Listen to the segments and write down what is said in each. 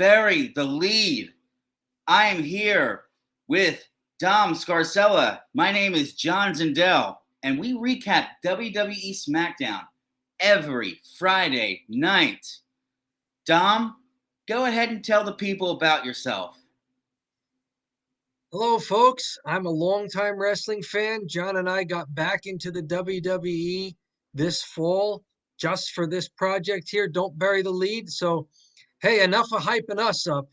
bury the lead. I am here with Dom Scarcella. My name is John Zindel, and we recap WWE Smackdown every Friday night. Dom, go ahead and tell the people about yourself. Hello, folks. I'm a longtime wrestling fan. John and I got back into the WWE this fall just for this project here. Don't bury the lead. So, hey, enough of hyping us up.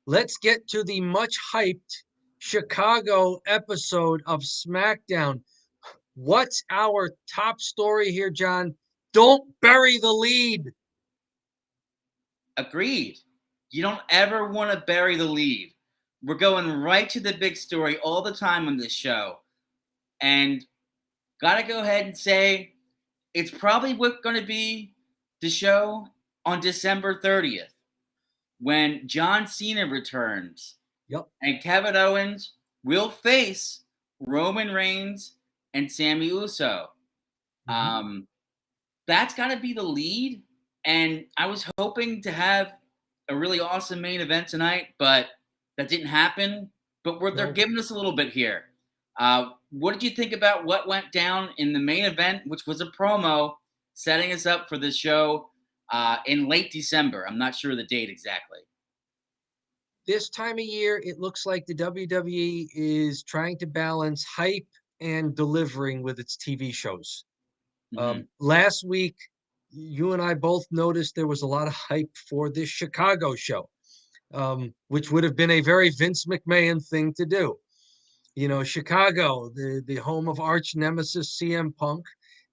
Let's get to the much hyped Chicago episode of SmackDown. What's our top story here, John? Don't bury the lead. Agreed. You don't ever want to bury the lead. We're going right to the big story all the time on this show. And gotta go ahead and say it's probably going to be the show on December 30th when John Cena returns. Yep. And Kevin Owens will face Roman Reigns and Sami Uso. That's got to be the lead. And I was hoping to have a really awesome main event tonight, but that didn't happen. But they're giving us a little bit here. What did you think about what went down in the main event, which was a promo setting us up for the show in late December? I'm not sure the date exactly. This time of year, it looks like the WWE is trying to balance hype and delivering with its TV shows. Last week, you and I both noticed there was a lot of hype for this Chicago show, which would have been a very Vince McMahon thing to do. You know, Chicago, the home of arch nemesis CM Punk,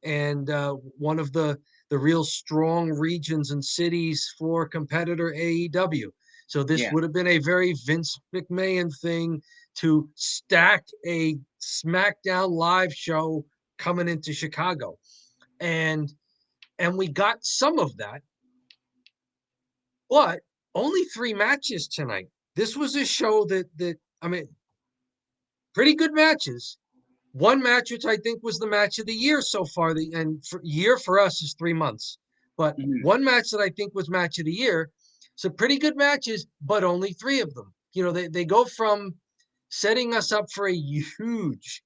and one of the real strong regions and cities for competitor AEW. So this would have been a very Vince McMahon thing to stack a SmackDown live show coming into Chicago. And we got some of that, but only 3 matches tonight. This was a show that I mean, pretty good matches. One match, which I think was the match of the year so far, year for us is 3 months. But one match that I think was match of the year. So pretty good matches, but only 3 of them. You know, they go from setting us up for a huge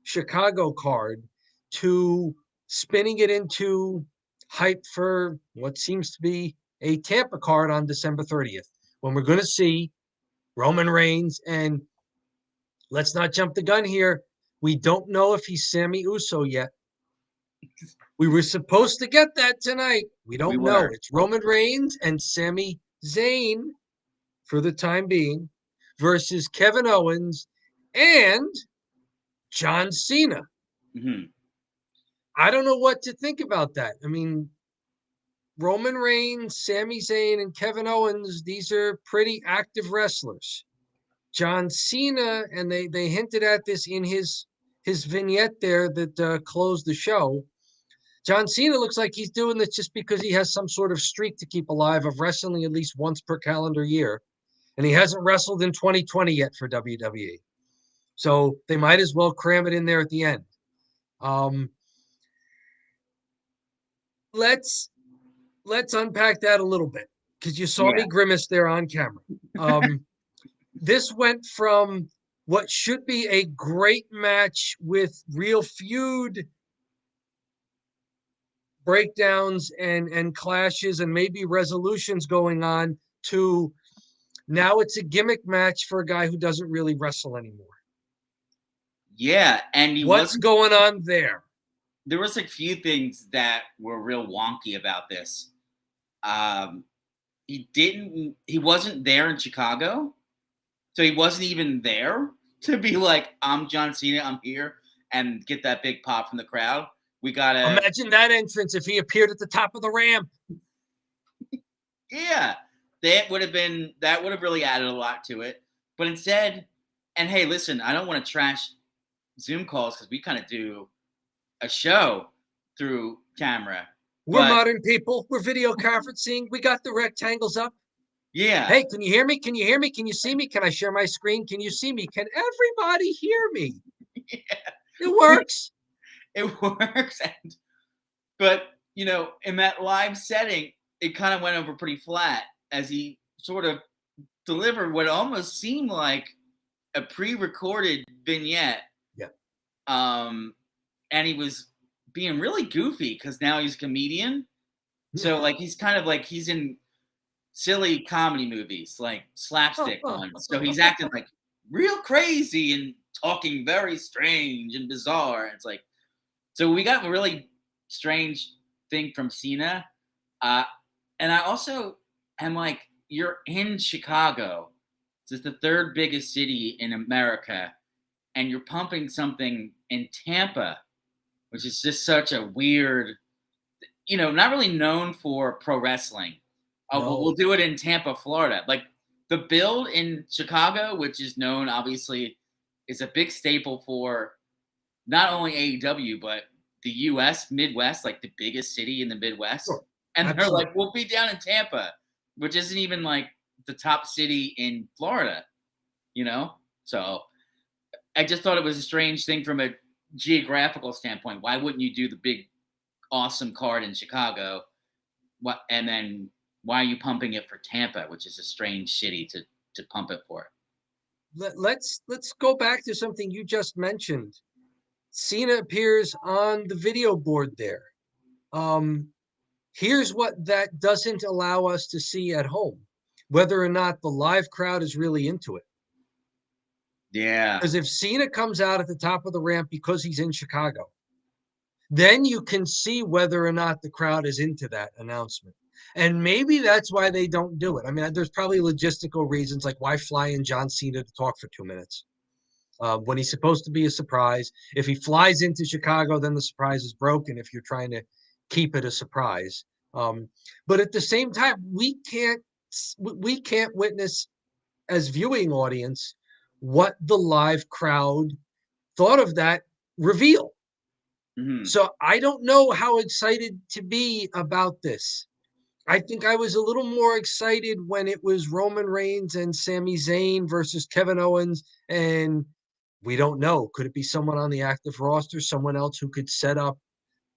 Chicago card to spinning it into hype for what seems to be a Tampa card on December 30th, when we're going to see Roman Reigns. And let's not jump the gun here. We don't know if he's Sami Uso yet. We were supposed to get that tonight. We don't know. It's Roman Reigns and Sami Zayn for the time being versus Kevin Owens and John Cena. I don't know what to think about that. I mean, Roman Reigns, Sami Zayn, and Kevin Owens, these are pretty active wrestlers. John Cena, and they hinted at this in his vignette there that closed the show. John Cena looks like he's doing this just because he has some sort of streak to keep alive of wrestling at least once per calendar year. And he hasn't wrestled in 2020 yet for WWE. So they might as well cram it in there at the end. Let's unpack that a little bit, because you saw me grimace there on camera. This went from what should be a great match with real feud breakdowns and clashes and maybe resolutions going on to now it's a gimmick match for a guy who doesn't really wrestle anymore. Yeah, and what's going on there? There was a few things that were real wonky about this. He wasn't there in Chicago, so he wasn't even there to be like, I'm John Cena, I'm here, and get that big pop from the crowd. We gotta imagine that entrance if he appeared at the top of the ramp. Yeah, that would have really added a lot to it. But instead, and hey, listen, I don't want to trash Zoom calls because we kind of do a show through camera. We're modern people. We're video conferencing. We got the rectangles up. Yeah. Hey, can you hear me? Can you hear me? Can you see me? Can I share my screen? Can you see me? Can everybody hear me? Yeah. It works. It works. But, you know, in that live setting, it kind of went over pretty flat. as he sort of delivered what almost seemed like a pre-recorded vignette. Yeah. And he was being really goofy because now he's a comedian. So like he's kind of like he's in silly comedy movies, like slapstick ones. So he's acting like real crazy and talking very strange and bizarre. It's like, so we got a really strange thing from Cena. And I also am like, you're in Chicago. It's the third biggest city in America. And you're pumping something in Tampa, which is just such a weird, not really known for pro wrestling. Oh, No. we'll do it in Tampa, Florida. Like the build in Chicago, which is known, obviously, is a big staple for not only AEW, but the U.S. Midwest, like the biggest city in the Midwest. Sure. And Absolutely. they're like, we'll be down in Tampa, which isn't even like the top city in Florida, So I just thought it was a strange thing from a geographical standpoint. Why wouldn't you do the big, awesome card in Chicago? And then why are you pumping it for Tampa, which is a strange city to pump it for? Let's go back to something you just mentioned. Cena appears on the video board there. Here's what that doesn't allow us to see at home, whether or not the live crowd is really into it. Yeah. Because if Cena comes out at the top of the ramp because he's in Chicago, then you can see whether or not the crowd is into that announcement. And maybe that's why they don't do it. I mean, there's probably logistical reasons, like why fly in John Cena to talk for 2 minutes when he's supposed to be a surprise. If he flies into Chicago, then the surprise is broken if you're trying to keep it a surprise. But at the same time, we can't witness as viewing audience what the live crowd thought of that reveal. Mm-hmm. So I don't know how excited to be about this. I think I was a little more excited when it was Roman Reigns and Sami Zayn versus Kevin Owens. And we don't know. Could it be someone on the active roster, someone else who could set up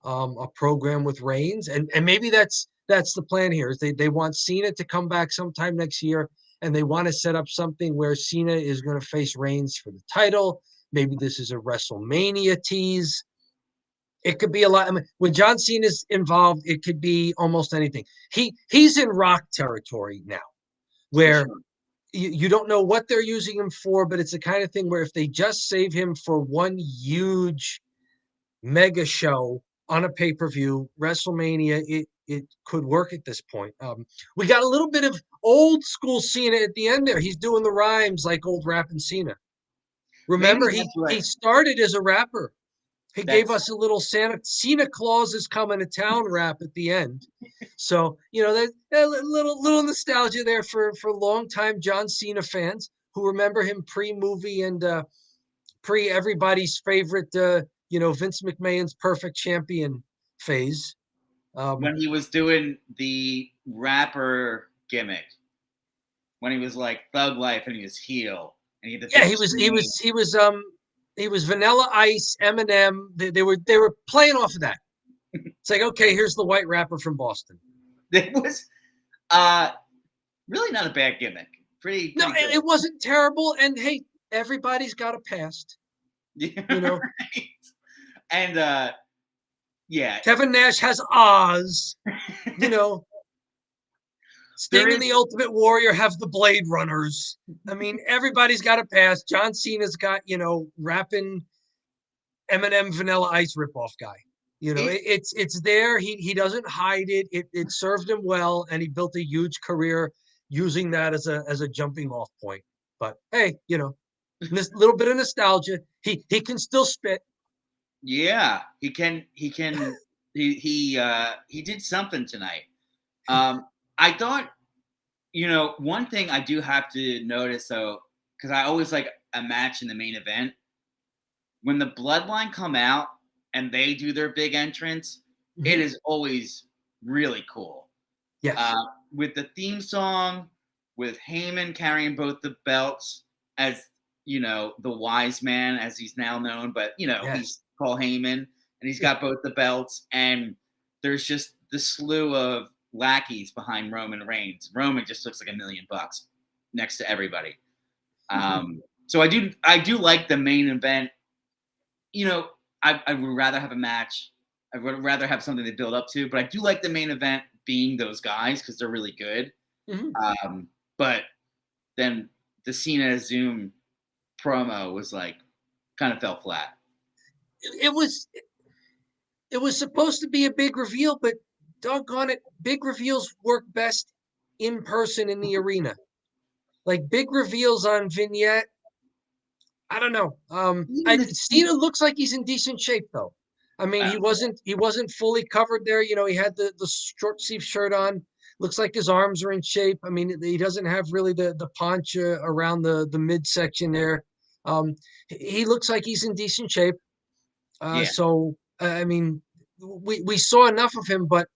a program with Reigns? And maybe that's the plan here. Is they want Cena to come back sometime next year, and they want to set up something where Cena is going to face Reigns for the title. Maybe this is a WrestleMania tease. It could be a lot. I mean, when John Cena's involved, it could be almost anything. He's in Rock territory now, where you don't know what they're using him for, but it's the kind of thing where if they just save him for one huge mega show on a pay-per-view, WrestleMania, it could work at this point. We got a little bit of old school Cena at the end there. He's doing the rhymes like old rapping Cena. Remember, he started as a rapper. He gave us a little Cena Claus is coming to town rap at the end. So, there's a little nostalgia there for longtime John Cena fans who remember him pre-movie and pre everybody's favorite, Vince McMahon's Perfect Champion phase. When he was doing the rapper gimmick, when he was like Thug Life and he was heel. And he was Vanilla Ice, Eminem. They were playing off of that. It's like, okay, here's the white rapper from Boston. It was really not a bad gimmick. Pretty no, good. It wasn't terrible. And hey, everybody's got a past. Yeah, right. And yeah, Kevin Nash has Oz. Sting and the Ultimate Warrior have the Blade Runners. I mean, everybody's got a pass. John Cena's got, rapping Eminem Vanilla Ice ripoff guy. It's there. He doesn't hide it. It served him well, and he built a huge career using that as a jumping off point. But hey, this little bit of nostalgia. He can still spit. Yeah, he can. He did something tonight. I thought, one thing I do have to notice though, because I always like a match in the main event. When the Bloodline come out and they do their big entrance, it is always really cool. Yes. With the theme song, with Heyman carrying both the belts as, the wise man, as he's now known, but, he's Paul Heyman, and he's got both the belts, and there's just the slew of lackeys behind Roman Reigns. Roman just looks like $1 million next to everybody. So I do like the main event. You know, I would rather have a match. I would rather have something to build up to, but I do like the main event being those guys because they're really good. But then the Cena Zoom promo was like kind of fell flat. It was supposed to be a big reveal, but doggone it, big reveals work best in person in the arena. Like big reveals on vignette, I don't know. Cena looks like he's in decent shape though. I mean, he wasn't fully covered there. You know, he had the short sleeve shirt on. Looks like his arms are in shape. I mean, he doesn't have really the pauncha around the midsection there. He looks like he's in decent shape. So I mean, we saw enough of him, but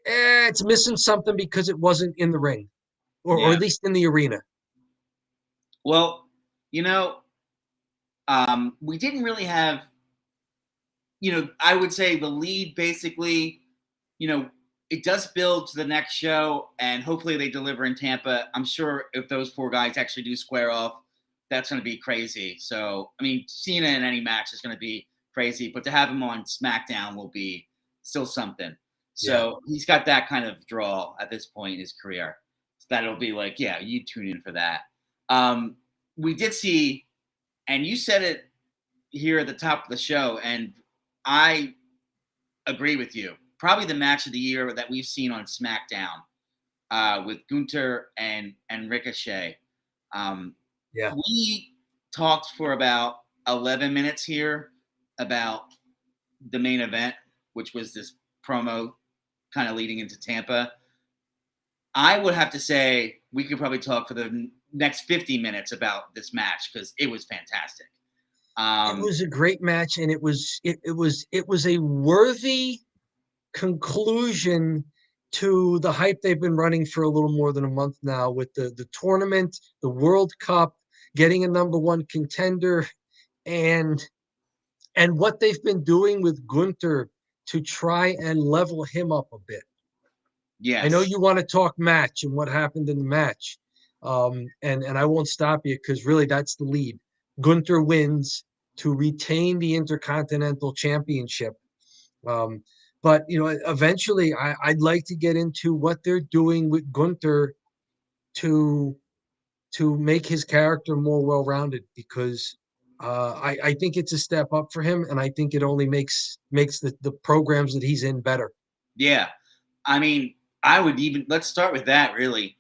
it's missing something because it wasn't in the ring, or at least in the arena. Well, you know, we didn't really have, you know, I would say the lead basically, you know, it does build to the next show, and hopefully they deliver in Tampa. I'm sure if those 4 guys actually do square off, that's going to be crazy. So, I mean, Cena in any match is going to be crazy, but to have him on SmackDown will be still something. So he's got that kind of draw at this point in his career. So that'll be like, yeah, you tune in for that. We did see, and you said it here at the top of the show, and I agree with you. Probably the match of the year that we've seen on SmackDown with Gunther and Ricochet. We talked for about 11 minutes here about the main event, which was this promo kind of leading into Tampa. I would have to say we could probably talk for the next 50 minutes about this match because it was fantastic. It was a great match, and it was a worthy conclusion to the hype they've been running for a little more than a month now with the tournament, the World Cup, getting a number 1 contender, and what they've been doing with Gunther to try and level him up a bit. Yes. I know you want to talk match and what happened in the match. And I won't stop you because really that's the lead. Gunther wins to retain the Intercontinental Championship. But, you know, eventually I'd like to get into what they're doing with Gunther to make his character more well-rounded because I think it's a step up for him, and I think it only makes the programs that he's in better. Yeah. I mean, let's start with that, really.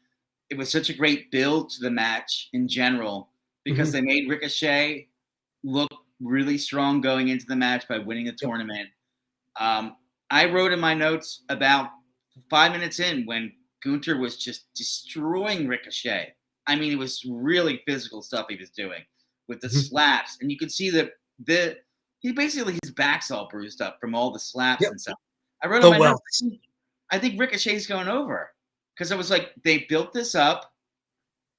It was such a great build to the match in general because they made Ricochet look really strong going into the match by winning the tournament. I wrote in my notes about 5 minutes in when Gunther was just destroying Ricochet. I mean, it was really physical stuff he was doing with the slaps. And you could see that his back's all bruised up from all the slaps and stuff. I wrote in my notes, I think Ricochet's going over because I was like, they built this up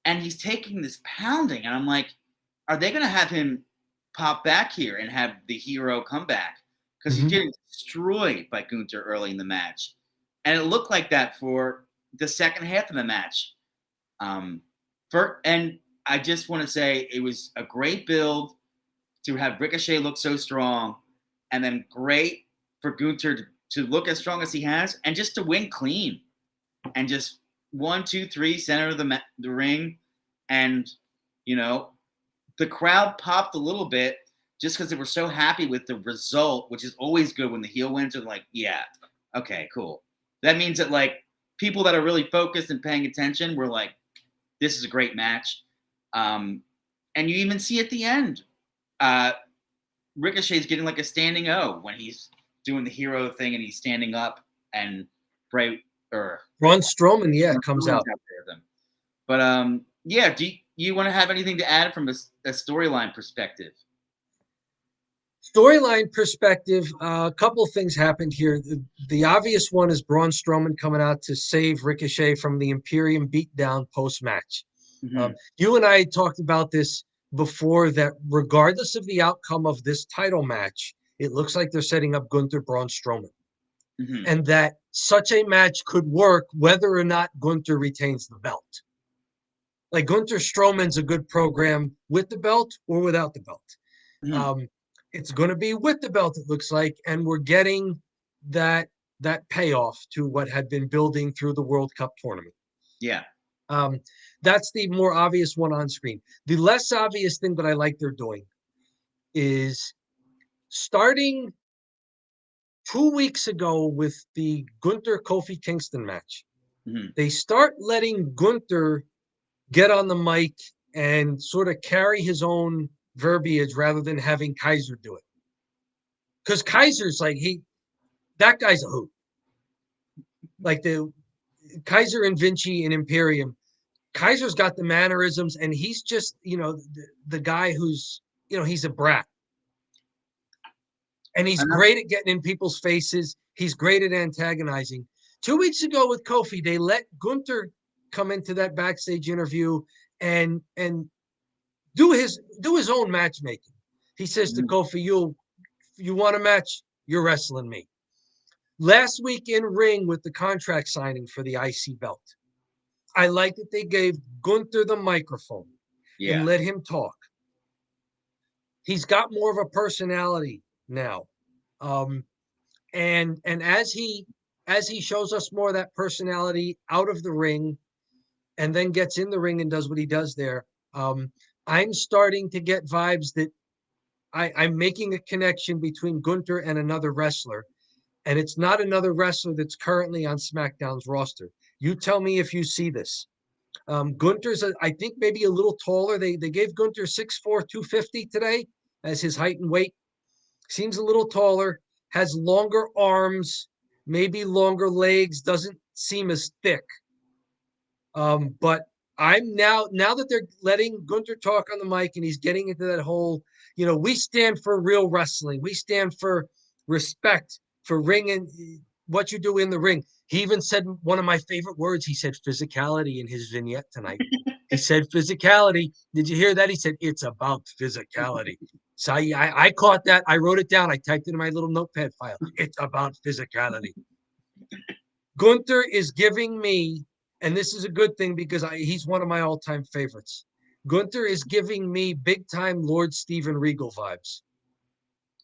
and he's taking this pounding. And I'm like, are they going to have him pop back here and have the hero come back? Because he's getting destroyed by Gunther early in the match. And it looked like that for the second half of the match. And I just want to say it was a great build to have Ricochet look so strong, and then great for Gunther to look as strong as he has, and just to win clean, and just 1, 2, 3 center of the ring, and you know the crowd popped a little bit just because they were so happy with the result, which is always good when the heel wins. Are like, yeah, okay, cool. That means that like people that are really focused and paying attention were like, this is a great match. And you even see at the end, Ricochet's getting like a standing O when he's doing the hero thing and he's standing up, and Braun Strowman, comes out there with him. But yeah, do you want to have anything to add from a storyline perspective? Storyline perspective, a couple of things happened here. The obvious one is Braun Strowman coming out to save Ricochet from the Imperium beatdown post-match. You and I talked about this before, that regardless of the outcome of this title match, it looks like they're setting up Gunther Braun Strowman. And that such a match could work whether or not Gunther retains the belt. Like Gunther Strowman's a good program with the belt or without the belt. Mhm. Um, it's going to be with the belt, it looks like, and we're getting that payoff to what had been building through the World Cup tournament. Yeah. Um, that's the more obvious one on screen. The less obvious thing that I like they're doing is starting 2 weeks ago with the Gunther Kofi Kingston match. Mhm. They start letting Gunther get on the mic and sort of carry his own verbiage rather than having Kaiser do it. Because Kaiser's like that guy's a hoot. Like the Kaiser and Vinci and Imperium, Kaiser's got the mannerisms, and he's just the guy who's he's a brat, and he's Enough. great at getting in people's faces. He's great at antagonizing. 2 weeks ago with Kofi, they let Gunther come into that backstage interview and do his own matchmaking. He says to Mhm. Kofi, you want a match? You're wrestling me. Last week in ring with the contract signing for the IC belt, I like that they gave Gunther the microphone and Yeah. let him talk. He's got more of a personality now. Um, and as he shows us more of that personality out of the ring and then gets in the ring and does what he does there, I'm starting to get vibes that I'm making a connection between Gunther and another wrestler, and it's not another wrestler that's currently on SmackDown's roster. You tell me if you see this. Gunther's, I think, maybe a little taller. They gave Gunther 6'4", 250 today as his height and weight. Seems a little taller, has longer arms, maybe longer legs, doesn't seem as thick. But I'm now that they're letting Gunther talk on the mic and he's getting into that whole, we stand for real wrestling. We stand for respect for ring and what you do in the ring. He even said one of my favorite words. He said physicality in his vignette tonight. He said physicality. Did you hear that? He said it's about physicality. So I caught that. I wrote it down. I typed it in my little notepad file. It's about physicality. Gunther is giving me, and this is a good thing because he's one of my all-time favorites. Gunther is giving me big-time Lord Steven Regal vibes.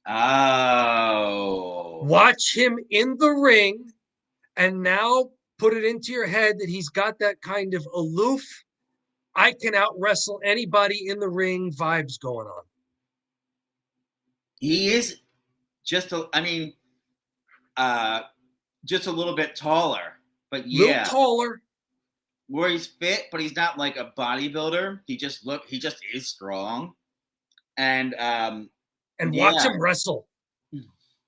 Oh. Watch him in the ring, and now put it into your head that he's got that kind of aloof, I can out-wrestle anybody in the ring vibes going on. He is just just a little bit taller, but Little yeah, taller. where he's fit, but he's not like a bodybuilder. He just is strong, and And watch yeah. him wrestle.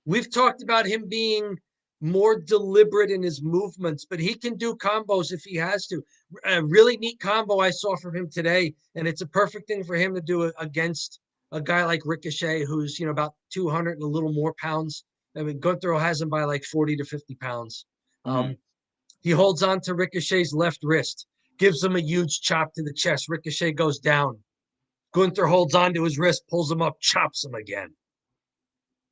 We've talked about him being more deliberate in his movements, but he can do combos if he has to. A really neat combo I saw from him today, and it's a perfect thing for him to do against a guy like Ricochet, who's about 200 and a little more pounds. I mean, Gunther has him by like 40 to 50 pounds. Mhm. He holds on to Ricochet's left wrist, gives him a huge chop to the chest. Ricochet goes down. Gunther holds on to his wrist, pulls him up, chops him again.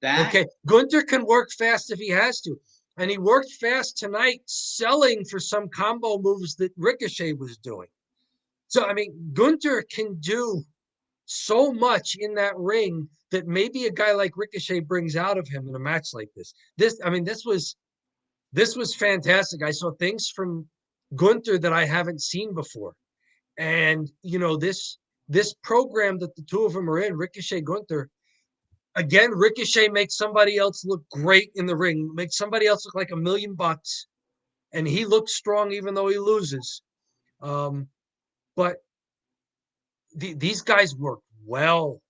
That Okay, Gunther can work fast if he has to. And he worked fast tonight selling for some combo moves that Ricochet was doing. So, I mean, Gunther can do so much in that ring that maybe a guy like Ricochet brings out of him in a match like this. This was fantastic. I saw things from Gunther that I haven't seen before. And, this program that the two of them are in, Ricochet Gunther, again, Ricochet makes somebody else look great in the ring, makes somebody else look like $1,000,000, and he looks strong even though he loses. But these guys work well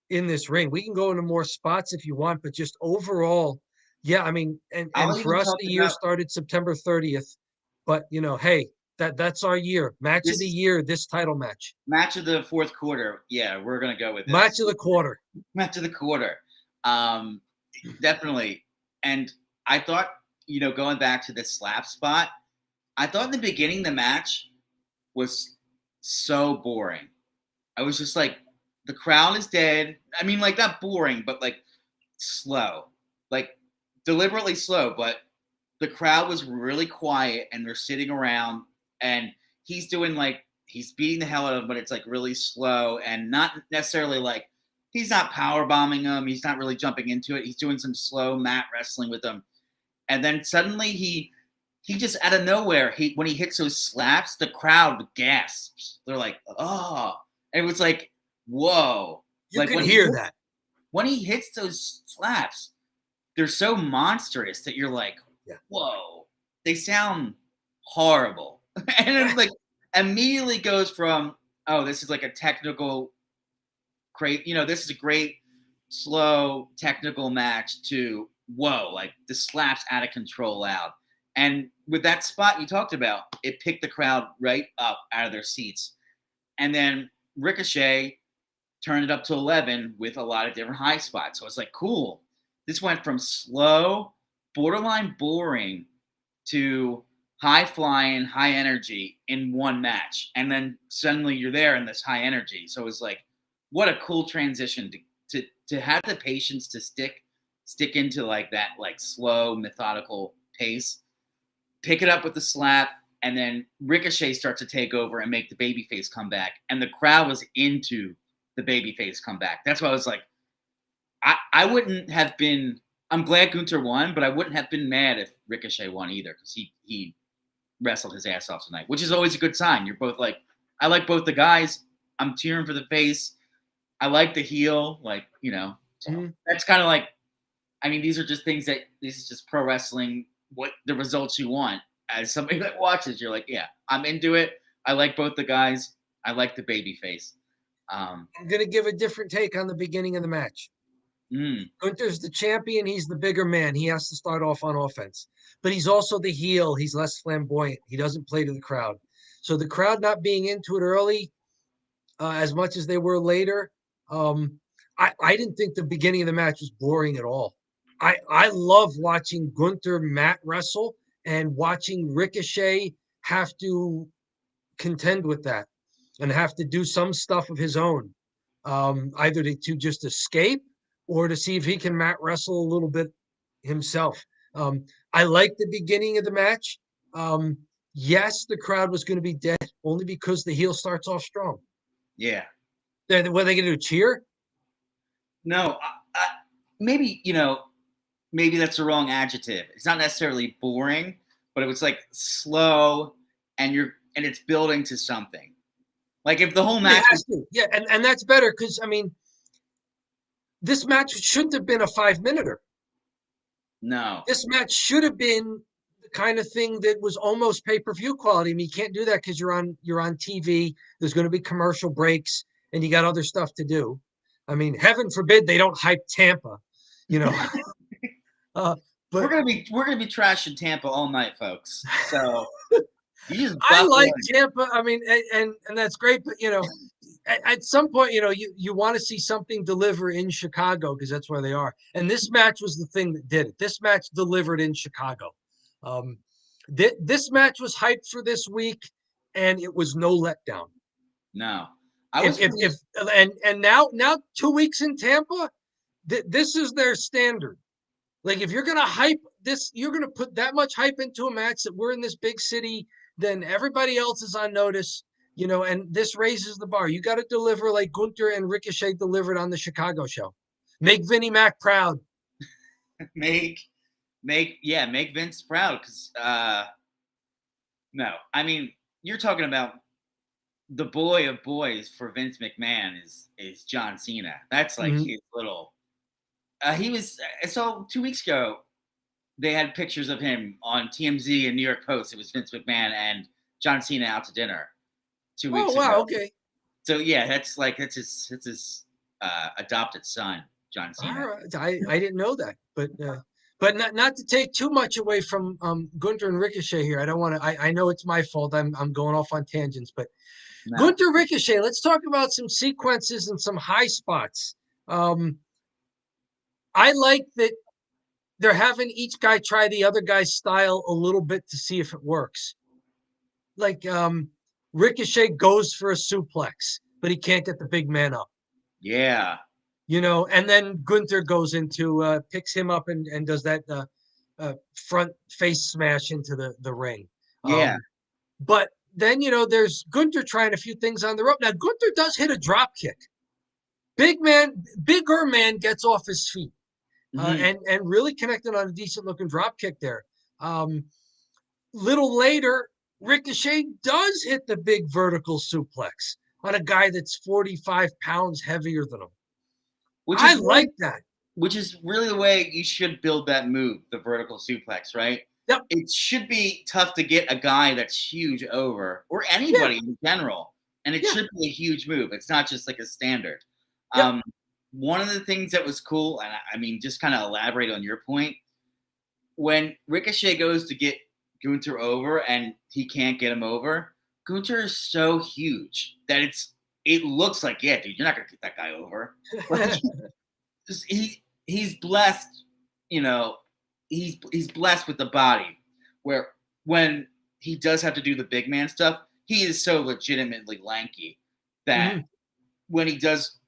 in this ring. We can go into more spots if you want, but just overall, yeah, I mean, and I'll for even us, talk the year about started September 30th, but hey, that's our year. Match of the this year, this title match. match of the fourth quarter. Yeah, we're gonna go with Match this of the quarter. match of the quarter. Um, Definitely. And I thought, going back to the slap spot, I thought in the beginning the match was so boring. I was just like, the crowd is dead. I mean, like, not boring, but like slow, like deliberately slow. But the crowd was really quiet and they're sitting around, and he's doing like he's beating the hell out of them, but it's like really slow and not necessarily like he's not power bombing them. He's not really jumping into it. He's doing some slow mat wrestling with them, and then suddenly he just out of nowhere when he hits those slaps, the crowd gasps. They're like, oh, and it was like, whoa, You like can hear that. when he hits those slaps, they're so monstrous that you're like, Yeah. whoa, they sound horrible. And then like immediately goes from, oh, this is like a technical great, this is a great slow technical match to whoa, like the slaps out of control loud. And with that spot you talked about, it picked the crowd right up out of their seats. And then Ricochet turned it up to 11 with a lot of different high spots. So it's like, cool. This went from slow, borderline boring to high flying, high energy in one match. And then suddenly you're there in this high energy. So it was like, what a cool transition to have the patience to stick into like that, like slow, methodical pace, pick it up with the slap, and then Ricochet starts to take over and make the babyface come back. And the crowd was into the babyface comeback. That's why I was like, I wouldn't have been. I'm glad Gunther won, but I wouldn't have been mad if Ricochet won either, because he wrestled his ass off tonight, which is always a good sign. You're both like, I like both the guys. I'm cheering for the face. I like the heel, So that's kind of like, I mean, these are just things that this is just pro wrestling. What the results you want as somebody that watches, you're like, yeah, I'm into it. I like both the guys. I like the baby face. I'm going to give a different take on the beginning of the match. Gunther's the champion. He's the bigger man. He has to start off on offense, but he's also the heel. He's less flamboyant. He doesn't play to the crowd. So the crowd not being into it early, as much as they were later, I didn't think the beginning of the match was boring at all. I love watching Gunther mat wrestle and watching Ricochet have to contend with that and have to do some stuff of his own, either to just escape or to see if he can mat wrestle a little bit himself. I like the beginning of the match. Yes, the crowd was going to be dead only because the heel starts off strong. Yeah. What are they going to do? Cheer? No, maybe, maybe that's the wrong adjective. It's not necessarily boring, but it was like slow and it's building to something. Like if the whole match yeah, and that's better because I mean this match shouldn't have been a 5-minute. No. This match should have been the kind of thing that was almost pay-per-view quality. I mean, you can't do that because you're on TV. There's going to be commercial breaks and you got other stuff to do. I mean, heaven forbid they don't hype Tampa, but we're gonna be trashing Tampa all night, folks. So I like Tampa. I mean, and that's great, but at some point, you want to see something deliver in Chicago because that's where they are. And this match was the thing that did it. This match delivered in Chicago. This match was hyped for this week, and it was no letdown. No. And now 2 weeks in Tampa, this is their standard. Like if you're gonna hype this, you're gonna put that much hype into a match that we're in this big city, then everybody else is on notice, and this raises the bar. You got to deliver like Gunther and Ricochet delivered on the Chicago show. Make Vinnie Mac proud. make Vince proud because no, I mean you're talking about the boy of boys for Vince McMahon is John Cena. That's like his little. He was. I saw 2 weeks ago. They had pictures of him on TMZ and New York Post. It was Vince McMahon and John Cena out to dinner 2 weeks ago. Oh wow, okay. So yeah, that's his adopted son, John Cena. All right. I didn't know that, but not to take too much away from Gunther and Ricochet here. I don't want to. I know it's my fault. I'm going off on tangents, but no. Gunther Ricochet. Let's talk about some sequences and some high spots. I like that they're having each guy try the other guy's style a little bit to see if it works. Like Ricochet goes for a suplex, but he can't get the big man up. Yeah. And then Gunther goes into picks him up and does that front face smash into the ring. Yeah. But then, there's Gunther trying a few things on the rope. Now, Gunther does hit a drop kick. Bigger man gets off his feet Hmm. and really connected on a decent looking drop kick there. Little later, Ricochet does hit the big vertical suplex on a guy that's 45 pounds heavier than him. Which I is really like that. which is really the way you should build that move, the vertical suplex, right? Yep. It should be tough to get a guy that's huge over, or Yeah. anybody in general, and it Yeah. should be a huge move. It's not just like a standard. Yep. Um, One of the things that was cool, and I mean, just kind of elaborate on your point, when Ricochet goes to get Gunther over and he can't get him over, Gunther is so huge that it looks like, yeah, dude, you're not gonna get that guy over. Like he's blessed, you know, he's blessed with the body where when he does have to do the big man stuff, he is so legitimately lanky that Mhm. when he does,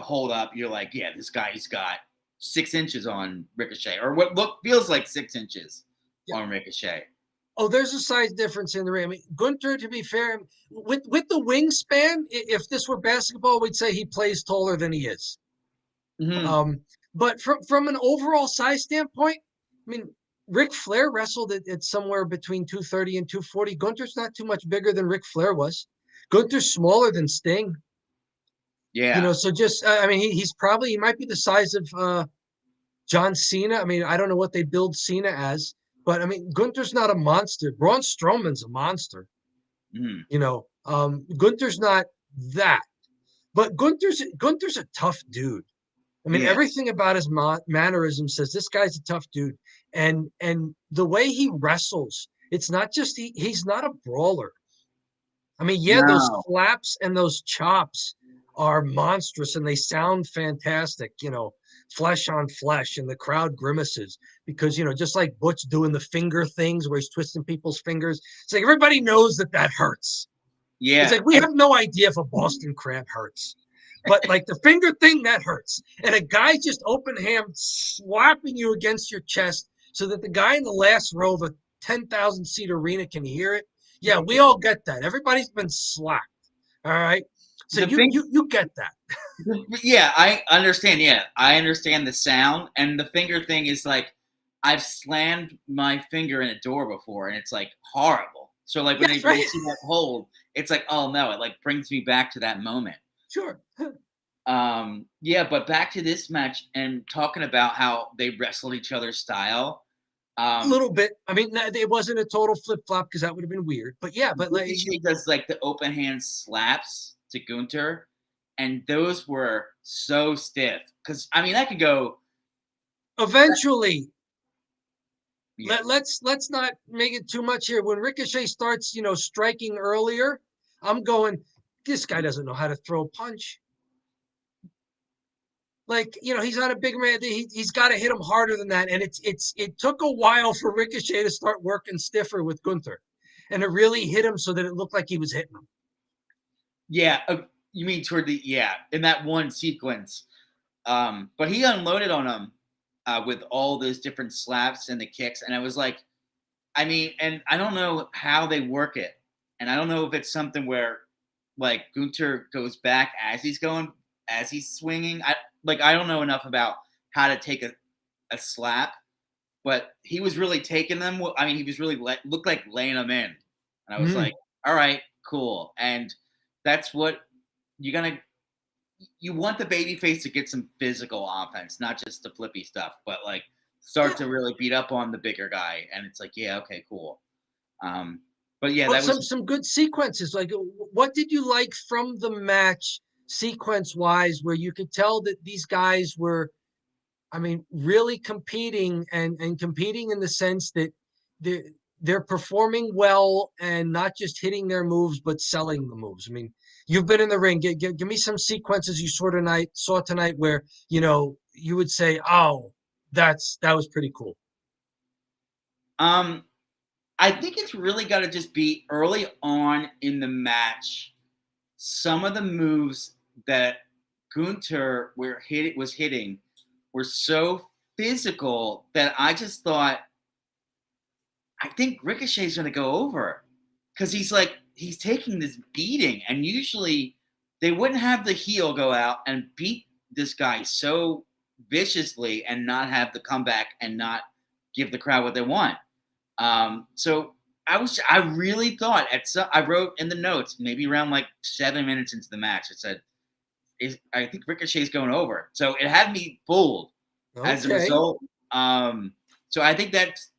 hold up, you're like, yeah, this guy's got 6 inches on Ricochet, or what feels like 6 inches Yeah. on Ricochet. Oh, there's a size difference in the ring. I mean, Gunther, to be fair, with the wingspan, if this were basketball, we'd say he plays taller than he is. Hmm. Um, but from an overall size standpoint, I mean, Ric Flair wrestled at somewhere between 230 and 240. Gunther's not too much bigger than Ric Flair was. Gunther's smaller than Sting. Yeah. So just I mean, he might be the size of John Cena. I mean, I don't know what they build Cena as, but I mean, Gunther's not a monster. Braun Strowman's a monster. Hmm. Gunther's not that, but Gunther's a tough dude. I mean, Yeah. everything about his mannerism says this guy's a tough dude, and the way he wrestles, it's not just he's not a brawler. I mean, yeah, those No. flaps and those chops are monstrous and they sound fantastic, flesh on flesh, and the crowd grimaces because, just like Butch doing the finger things where he's twisting people's fingers. It's like everybody knows that hurts. It's Yeah. like we have no idea if a Boston crab hurts. But like the finger thing, that hurts. And a guy just open hand slapping you against your chest so that the guy in the last row of a 10,000 seat arena can hear it. Yeah, we all get that. Everybody's been slapped. All right. So The you thing, you you get that. yeah, I understand. Yeah, I understand the sound, and the finger thing is like I've slammed my finger in a door before, and it's like horrible. So like when they Yes, right. release that hold, it's like, oh no, it like brings me back to that moment. Sure. Yeah, but back to this match and talking about how they wrestled each other's style. A Um, little bit. I mean, it wasn't a total flip flop because that would have been weird. But yeah, but like Ricochet does like the open hand slaps to Gunter, and those were so stiff. Because I mean, that could go. eventually Yeah. let's not make it too much here. When Ricochet starts, striking earlier, I'm going, this guy doesn't know how to throw a punch. Like, he's not a big man. He's got to hit him harder than that. And it took a while for Ricochet to start working stiffer with Gunther. And it really hit him so that it looked like he was hitting him. Yeah, you mean toward the in that one sequence. But he unloaded on him with all those different slaps and the kicks, and I was like, I mean, and I don't know how they work it, and I don't know if it's something where like Gunter goes back as he's swinging. I don't know enough about how to take a slap, but he was really taking them. I mean, he was really looked like laying them in, and I was like, Mm. all right, cool, and that's what you're gonna you want the babyface to get some physical offense, not just the flippy stuff, but like start Yeah. to really beat up on the bigger guy. And it's like, yeah, okay, cool. Um, but yeah, But that was some good sequences. Like, what did you like from the match sequence wise, where you could tell that these guys were, I mean, really competing and competing in the sense that they're they're performing well and not just hitting their moves, but selling the moves. I mean, you've been in the ring. Give me some sequences you saw tonight where you would say, "Oh, that was pretty cool." um I think it's really got to just be early on in the match. Some of the moves that Gunter was hitting were so physical that I just thought I think Ricochet's going to go over because he's taking this beating, and usually they wouldn't have the heel go out and beat this guy so viciously and not have the comeback and not give the crowd what they want. So I really thought I wrote in the notes maybe around like 7 minutes into the match. It said, I think Ricochet's going over. So it had me fooled as a Okay. result. So I think that's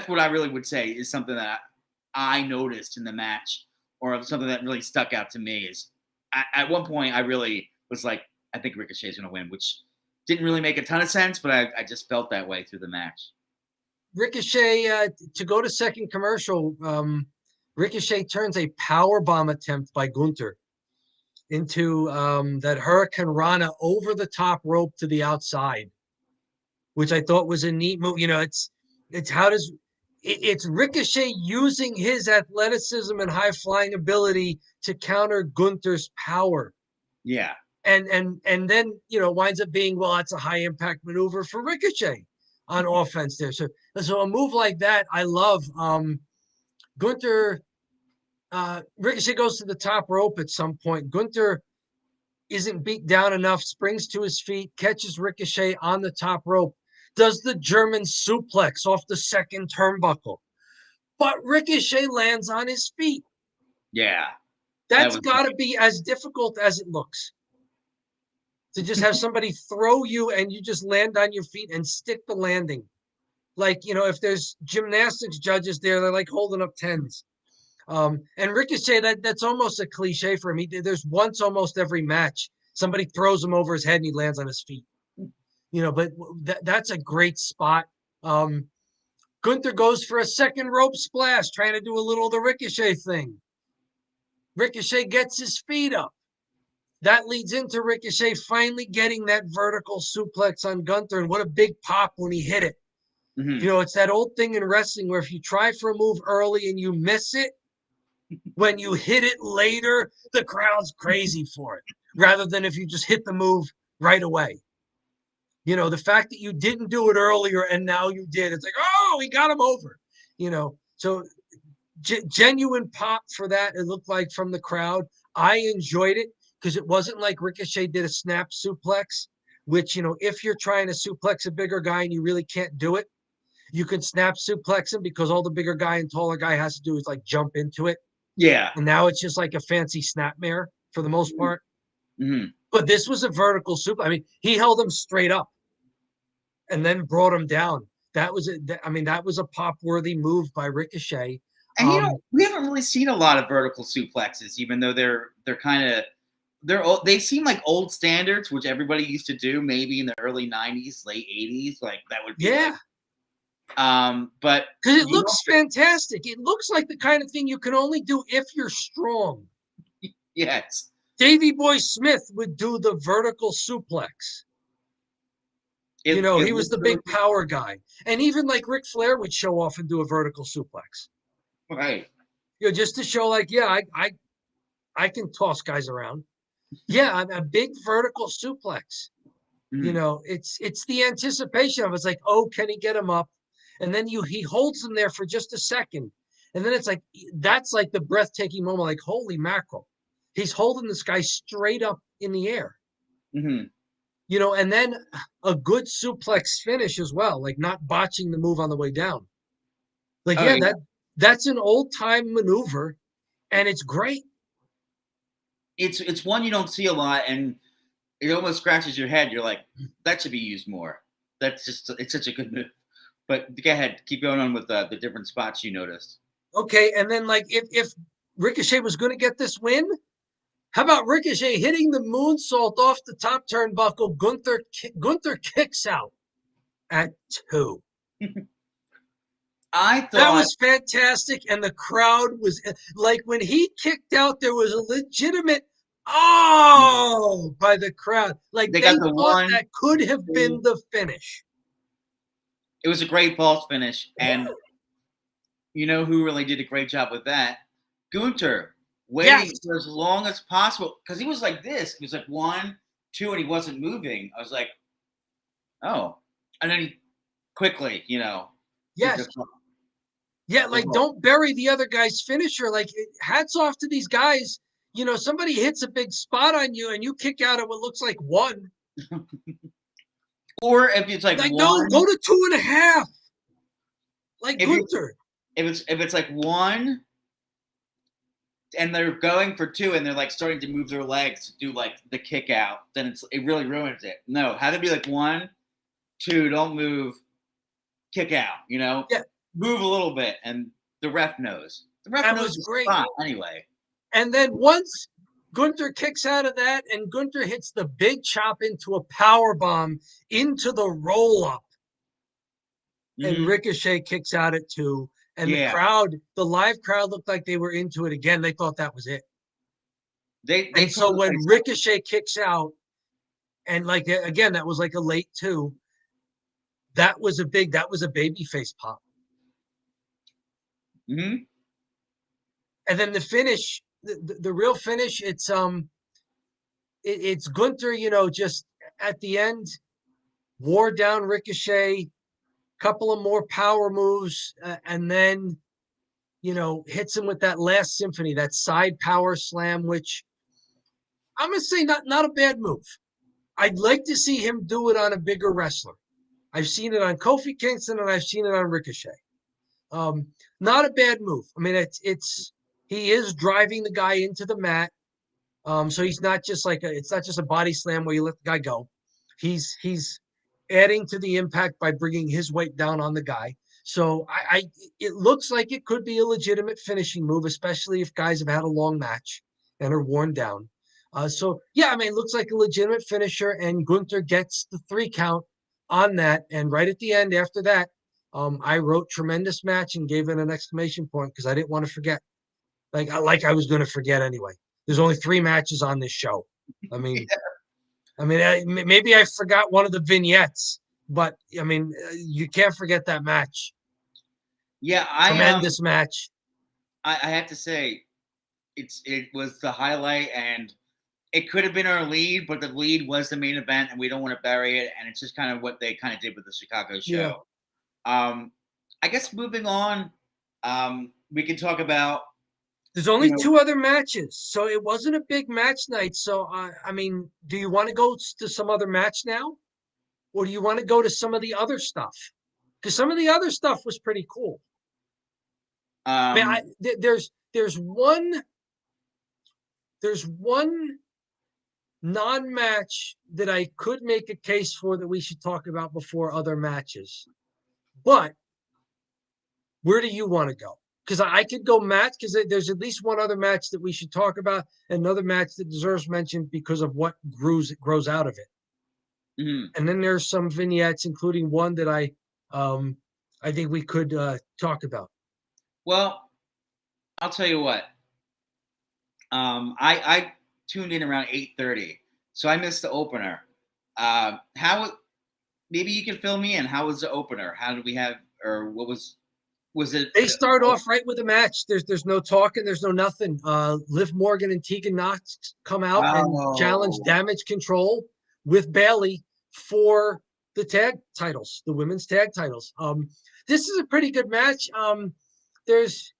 what I really would say is something that I noticed in the match, or something that really stuck out to me is at one point I really was like, I think Ricochet's going to win, which didn't really make a ton of sense, but I just felt that way through the match. Ricochet, to go to second commercial, Ricochet turns a power bomb attempt by Gunther into that Hurricane Rana over the top rope to the outside, which I thought was a neat move. It's Ricochet using his athleticism and high flying ability to counter Gunther's power. Yeah. And then winds up being, well, that's a high impact maneuver for Ricochet on offense there. So a move like that, I love. Gunther, Ricochet goes to the top rope at some point. Gunther isn't beat down enough, springs to his feet, catches Ricochet on the top rope, does the German suplex off the second turnbuckle. But Ricochet lands on his feet. Yeah. That's got to be as difficult as it looks. To just have somebody throw you and you just land on your feet and stick the landing. Like, if there's gymnastics judges there, they're like holding up tens. And Ricochet, that's almost a cliche for him. There's once almost every match, somebody throws him over his head and he lands on his feet. But that's a great spot. Gunther goes for a second rope splash, trying to do a little of the Ricochet thing. Ricochet gets his feet up. That leads into Ricochet finally getting that vertical suplex on Gunther, and what a big pop when he hit it. Mm-hmm. It's that old thing in wrestling where if you try for a move early and you miss it, when you hit it later, the crowd's crazy for it, rather than if you just hit the move right away. The fact that you didn't do it earlier and now you did, it's like, oh, he got him over. So genuine pop for that, it looked like, from the crowd. I enjoyed it because it wasn't like Ricochet did a snap suplex, which, if you're trying to suplex a bigger guy and you really can't do it, you can snap suplex him because all the bigger guy and taller guy has to do is like jump into it. Yeah. And now it's just like a fancy snapmare for the most part. Mm-hmm. But this was a vertical suplex. I mean, he held him straight up and then brought him down. That was a pop-worthy move by Ricochet. And we haven't really seen a lot of vertical suplexes, even though they're kind of they seem like old standards, which everybody used to do maybe in the early 90s, late 80s. Like that would be but because it looks fantastic. It looks like the kind of thing you can only do if you're strong. Yes. Davey Boy Smith would do the vertical suplex. He was the big power guy. And even like Ric Flair would show off and do a vertical suplex. Right. Just to show like, yeah, I can toss guys around. Yeah, I'm a big vertical suplex. Mm-hmm. It's the anticipation of it. It's like, oh, can he get him up? And then he holds him there for just a second. And then it's like, that's like the breathtaking moment, like, holy mackerel. He's holding this guy straight up in the air. Mm-hmm. And then a good suplex finish as well, like not botching the move on the way down. Like, that's an old-time maneuver, and it's great. It's one you don't see a lot, and it almost scratches your head. You're like, that should be used more. It's such a good move. But go ahead, keep going on with the different spots you noticed. Okay, and then like if Ricochet was going to get this win, how about Ricochet hitting the moonsault off the top turnbuckle? Gunther kicks out at 2. I thought that was fantastic, and the crowd was like, when he kicked out, there was a legitimate by the crowd. Like they thought that could have been the finish. It was a great false finish, and you know who really did a great job with that? Gunther, waiting for as long as possible, because he was like this. He was like 1, 2, and he wasn't moving. I was like, oh. And then he quickly, Yes. Yeah, like overall. don't bury the other guy's finisher. Like hats off to these guys. You know, somebody hits a big spot on you and you kick out at what looks like one. Or if it's like Like, no, go one, to 2.5. Like if you Gunther. if it's like one and they're going for two and they're like starting to move their legs to do like the kick out, then it really ruins it. No, have it be like 1, 2, don't move, kick out, Yeah, move a little bit, and the ref knows. The ref that knows was the great. spot anyway. And then once Gunther kicks out of that and Gunther hits the big chop into a power bomb into the roll up, and Mm-hmm. Ricochet kicks out at 2. And Yeah, the live crowd looked like they were into it again. They thought that was it. they And told so the when place out. Ricochet kicks out, and like again, that was like a late 2. That was a baby face pop. Mm-hmm. And then the finish, the real finish, it's Gunther, just at the end, wore down Ricochet, couple of more power moves, and then hits him with that last symphony, that side power slam, which I'm gonna say not a bad move. I'd like to see him do it on a bigger wrestler. I've seen it on Kofi Kingston and I've seen it on Ricochet. Not a bad move. I mean, it's he is driving the guy into the mat. So he's not just it's not just a body slam where you let the guy go. He's adding to the impact by bringing his weight down on the guy. So it looks like it could be a legitimate finishing move, especially if guys have had a long match and are worn down. So yeah, I mean, it looks like a legitimate finisher, and Gunther gets the 3 count on that. And right at the end, after that, I wrote tremendous match and gave it an exclamation point because I didn't want to forget. Like I was going to forget anyway. There's only 3 matches on this show. I mean, maybe I forgot one of the vignettes, but I mean, you can't forget that match. Yeah, Tremendous match. I have to say, it was the highlight, and it could have been our lead, but the lead was the main event, and we don't want to bury it. And it's just kind of what they kind of did with the Chicago Yeah. show. I guess moving on, we can talk about. There's only 2 other matches, so it wasn't a big match night. So I mean, do you want to go to some other match now, or do you want to go to some of the other stuff? Because some of the other stuff was pretty cool. I mean, there's one non-match that I could make a case for that we should talk about before other matches. But where do you want to go? Because I could go match, because there's at least one other match that we should talk about, another match that deserves mention because of what grows out of it. Mm-hmm. And then there's some vignettes, including one that I think we could talk about. Well, I'll tell you what. I tuned in around 8:30, so I missed the opener. How? Maybe you can fill me in. How was the opener? How did we have, or what was it? They start off right with a match. There's no talking. There's no nothing. Liv Morgan and Tegan Knox come out and challenge Damage Control with Bayley for the tag titles, the women's tag titles. This is a pretty good match. There's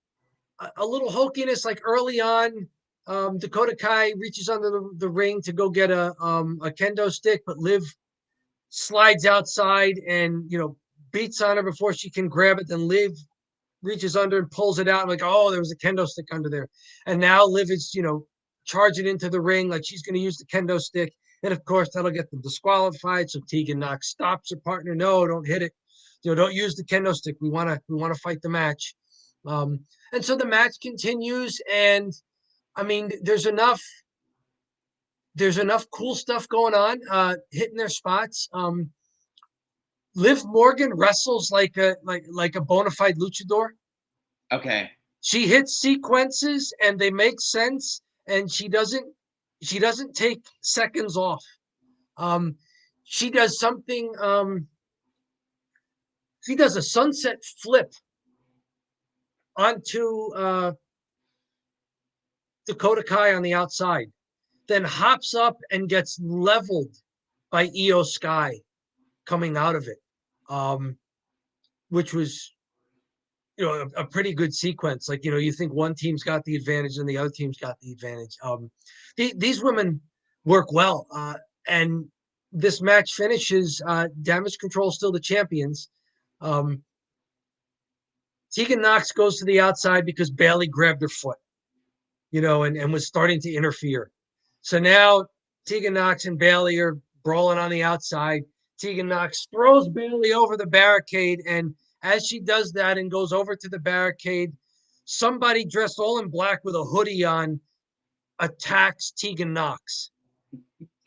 a little hokiness, like early on. Dakota Kai reaches under the ring to go get a kendo stick, but Liv slides outside and beats on her before she can grab it. Then Liv reaches under and pulls it out. I'm like, oh, there was a kendo stick under there. And now Liv is, charging into the ring like she's going to use the kendo stick. And of course, that'll get them disqualified. So Tegan Knox stops her partner. No, don't hit it. Don't use the kendo stick. We want to fight the match. And so the match continues. And I mean, there's enough cool stuff going on, hitting their spots. Liv Morgan wrestles like a bona fide luchador. Okay. She hits sequences and they make sense, and she doesn't take seconds off. She does something. She does a sunset flip onto Dakota Kai on the outside, then hops up and gets leveled by Io Sky coming out of it, which was a pretty good sequence. Like, you think one team's got the advantage and the other team's got the advantage. These women work well. And this match finishes, Damage Control still the champions. Um, Tegan Knox goes to the outside because Bailey grabbed her foot, and was starting to interfere. So now Tegan Knox and Bailey are brawling on the outside. Tegan Knox throws Bailey over the barricade, and as she does that and goes over to the barricade, somebody dressed all in black with a hoodie on attacks Tegan Knox.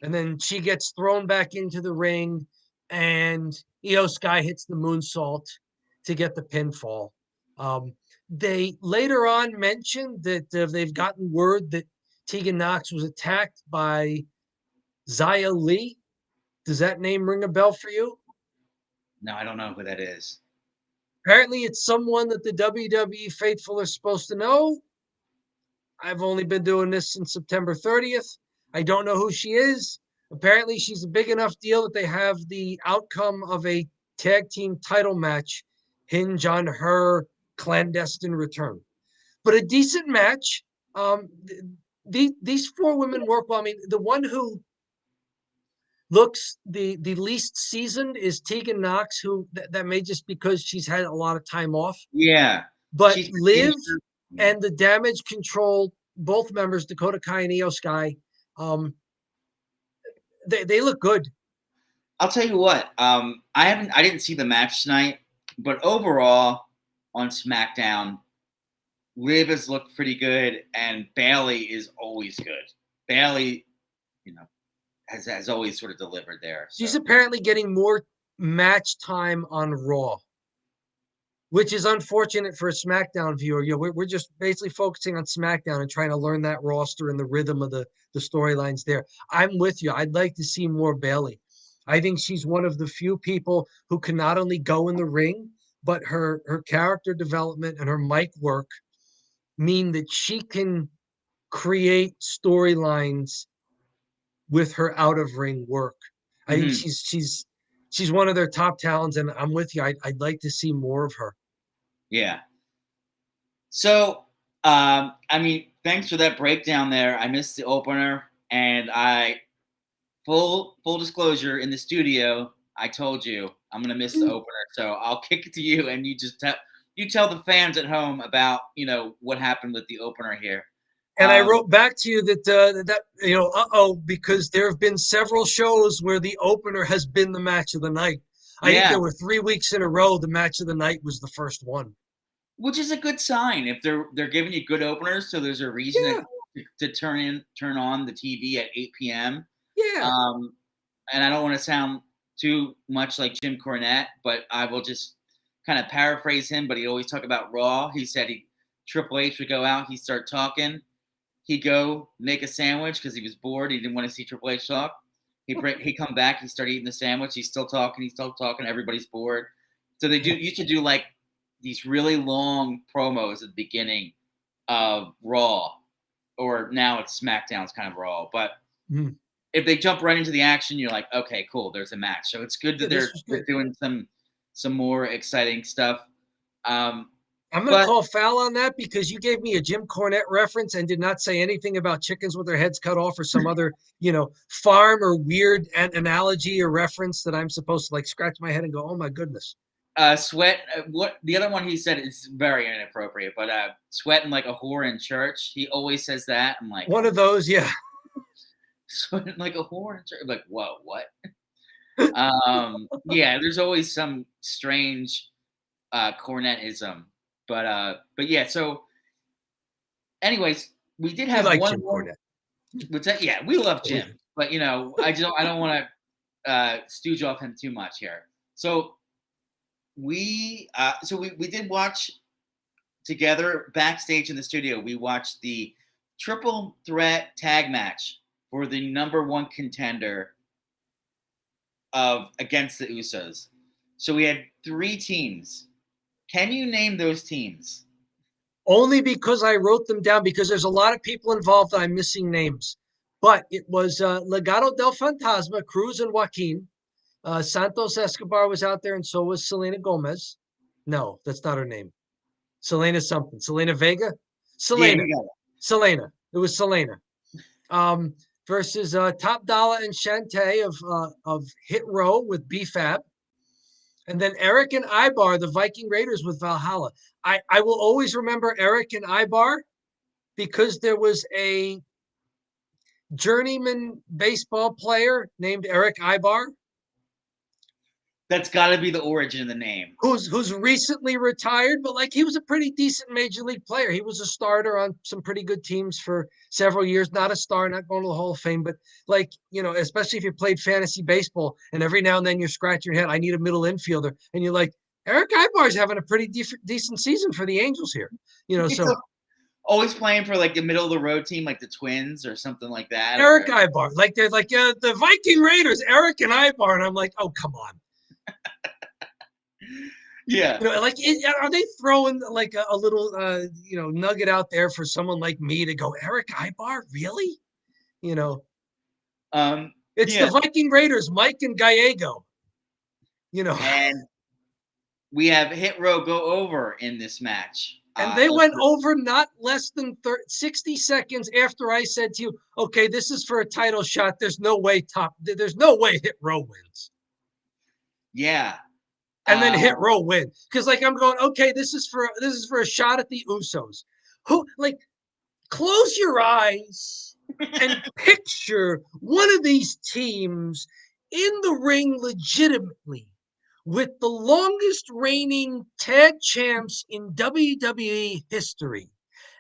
And then she gets thrown back into the ring, and Io Sky hits the moonsault to get the pinfall. They later on mentioned that they've gotten word that Tegan Knox was attacked by Xia Li. Does that name ring a bell for you? No, I don't know who that is. Apparently, it's someone that the WWE faithful are supposed to know. I've only been doing this since September 30th. I don't know who she is. Apparently, she's a big enough deal that they have the outcome of a tag team title match hinge on her clandestine return. But a decent match. These four women work well. I mean, the one who looks the least seasoned is Tegan Knox, who that may just because she's had a lot of time off. Yeah. But She's Liv and the Damage Control, both members, Dakota Kai and Io Sky, they look good. I'll tell you what. I didn't see the match tonight, but overall on SmackDown, Liv has looked pretty good, and Bailey is always good. Bailey, has always sort of delivered there. So. She's apparently getting more match time on Raw, which is unfortunate for a SmackDown viewer. We're just basically focusing on SmackDown and trying to learn that roster and the rhythm of the storylines there. I'm with you. I'd like to see more Bailey. I think she's one of the few people who can not only go in the ring, but her character development and her mic work mean that she can create storylines with her out of ring work. I think she's one of their top talents, and I'm with you. I'd like to see more of her. Yeah. So, thanks for that breakdown there. I missed the opener, and full disclosure, in the studio, I told you I'm gonna miss the opener. So I'll kick it to you, and you just tell the fans at home about what happened with the opener here. And I wrote back to you that because there have been several shows where the opener has been the match of the night. I think there were 3 weeks in a row the match of the night was the first one, which is a good sign if they're giving you good openers. So there's a reason to turn on the TV at 8 p.m. Yeah. And I don't want to sound too much like Jim Cornette, but I will just kind of paraphrase him. But he always talk about Raw. He said Triple H would go out, he'd start talking. He'd go make a sandwich because he was bored. He didn't want to see Triple H talk. He'd come back. He'd start eating the sandwich. He's still talking. Everybody's bored. So they used to do like these really long promos at the beginning of Raw, or now it's SmackDown's kind of Raw. But if they jump right into the action, you're like, okay, cool. There's a match. So it's good that they're doing some more exciting stuff. I'm going to call foul on that because you gave me a Jim Cornette reference and did not say anything about chickens with their heads cut off or some other, farm or weird analogy or reference that I'm supposed to like scratch my head and go, oh my goodness. Sweat. What the other one he said is very inappropriate, but sweating like a whore in church. He always says that. I'm like, one of those, yeah. Sweating like a whore in church. I'm like, whoa, what? Yeah, there's always some strange Cornettism. But yeah, so anyways, we did have one Jim more. Yeah, we love Jim, but I don't want to stooge off him too much here. So we did watch together backstage in the studio. We watched the triple threat tag match for the number one contender against the Usos. So we had 3 teams. Can you name those teams? Only because I wrote them down, because there's a lot of people involved that I'm missing names. But it was Legado del Fantasma, Cruz and Joaquin. Santos Escobar was out there, and so was Selena Gomez. No, that's not her name. Selena something. Selena Vega? Yeah, Selena. you got it. Selena. It was Selena. Versus Top Dollar and Shantae of Hit Row with B-Fab. And then Eric and Ibar, the Viking Raiders with Valhalla. I will always remember Eric and Ibar because there was a journeyman baseball player named Eric Ibar That's got to be the origin of the name. who's recently retired, but like he was a pretty decent major league player. He was a starter on some pretty good teams for several years. Not a star, not going to the Hall of Fame, but like, especially if you played fantasy baseball and every now and then you're scratching your head, I need a middle infielder. And you're like, Eric Ibar's having a pretty decent season for the Angels here. So Always playing for like the middle of the road team, like the Twins or something like that. Eric Ibar, like they're like the Viking Raiders, Eric and Ibar, and I'm like, oh come on. Yeah. Are they throwing like a little nugget out there for someone like me to go, Eric Ibar, really? It's the Viking Raiders, Mike and Gallego. And we have Hit Row go over in this match. And they went over not less than 60 seconds after I said to you, okay, this is for a title shot. There's no way Hit Row wins. Yeah. And then Hit Row win. Because I'm going, okay, this is for a shot at the Usos. Close your eyes and picture one of these teams in the ring legitimately with the longest reigning tag champs in WWE history.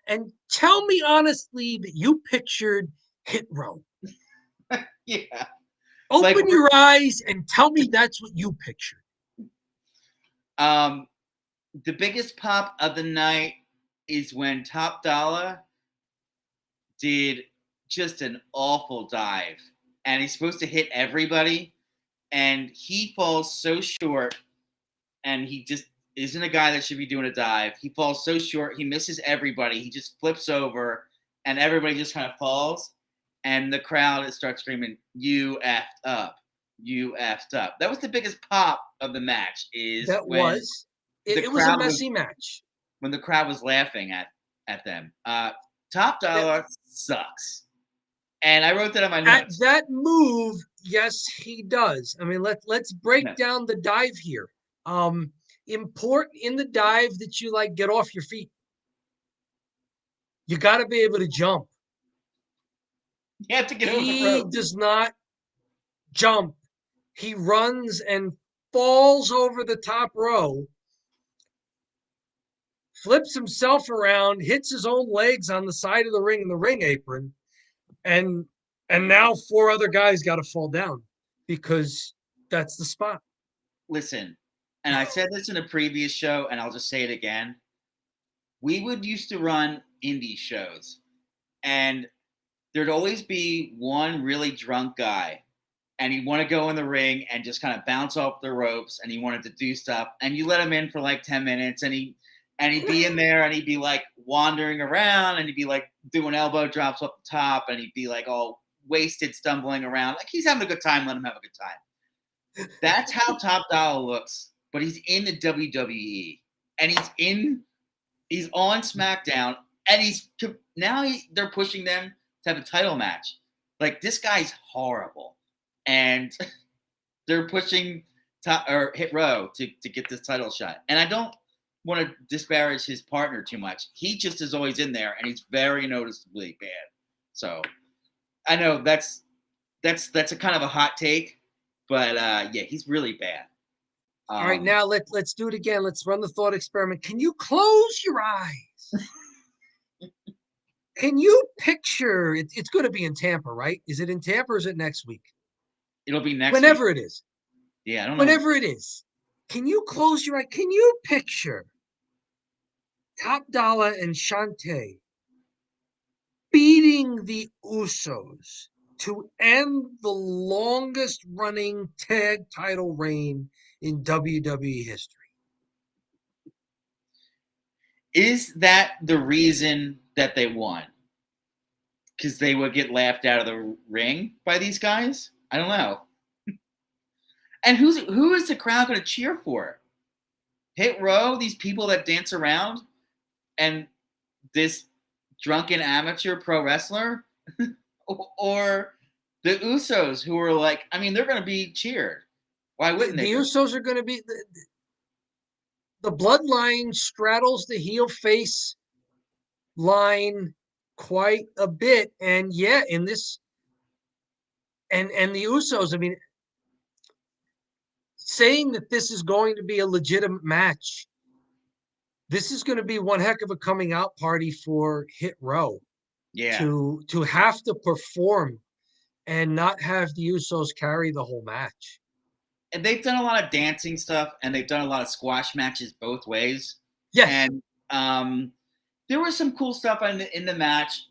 And tell me honestly that you pictured Hit Row. Yeah. Open your eyes and tell me that's what you pictured. The biggest pop of the night is when Top Dollar did just an awful dive. And he's supposed to hit everybody. And he falls so short. And he just isn't a guy that should be doing a dive. He falls so short. He misses everybody. He just flips over. And everybody just kind of falls. And the crowd starts screaming, "You effed up. You effed up." That was the biggest pop of the match. It was a messy match. When the crowd was laughing at them. Top Dollar sucks. And I wrote that on my notes. At that move, yes, he does. I mean, let's break down the dive here. Important in the dive that you get off your feet. You got to be able to jump. You have to get over the rope. He does not jump. He runs and falls over the top row, flips himself around, hits his own legs on the side of the ring in the ring apron, and now 4 other guys got to fall down because that's the spot. Listen, and I said this in a previous show, and I'll just say it again. We would used to run indie shows, and there'd always be one really drunk guy, and he'd want to go in the ring and just kind of bounce off the ropes, and he wanted to do stuff, and you let him in for 10 minutes, and he'd be in there, and he'd be wandering around, and he'd be doing elbow drops off the top, and he'd be all wasted, stumbling around. He's having a good time, let him have a good time. That's how Top Dollar looks, but he's in the WWE, and he's on SmackDown, and they're pushing them to have a title match. This guy's horrible, and they're pushing Hit Row to get this title shot. And I don't want to disparage his partner too much. He just is always in there, and he's very noticeably bad. So I know that's a kind of a hot take, but yeah, he's really bad. All right, now let's do it again. Let's run the thought experiment. Can you close your eyes? Can you picture it's going to be in Tampa, right? Is it in Tampa or is it next week? It'll be next whenever week. It is. Yeah, I don't know. Whenever it is. Can you close your eyes? Can you picture Top Dollar and Shantae beating the Usos to end the longest running tag title reign in WWE history? Is that the reason that they won? Because they would get laughed out of the ring by these guys? I don't know. And who is the crowd going to cheer for? Hit Row, these people that dance around? and this drunken amateur pro wrestler, or the Usos, who are like, I mean, they're going to be cheered. Why wouldn't they The be? Usos are going to be the bloodline straddles the heel face line quite a bit, and yeah, in this and the Usos, I mean, saying that this is going to be a legitimate match, this is going to be one heck of a coming out party for Hit Row Yeah. to have to perform and not have the Usos carry the whole match. And they've done a lot of dancing stuff, and they've done a lot of squash matches both ways. Yes. And there was some cool stuff in the match.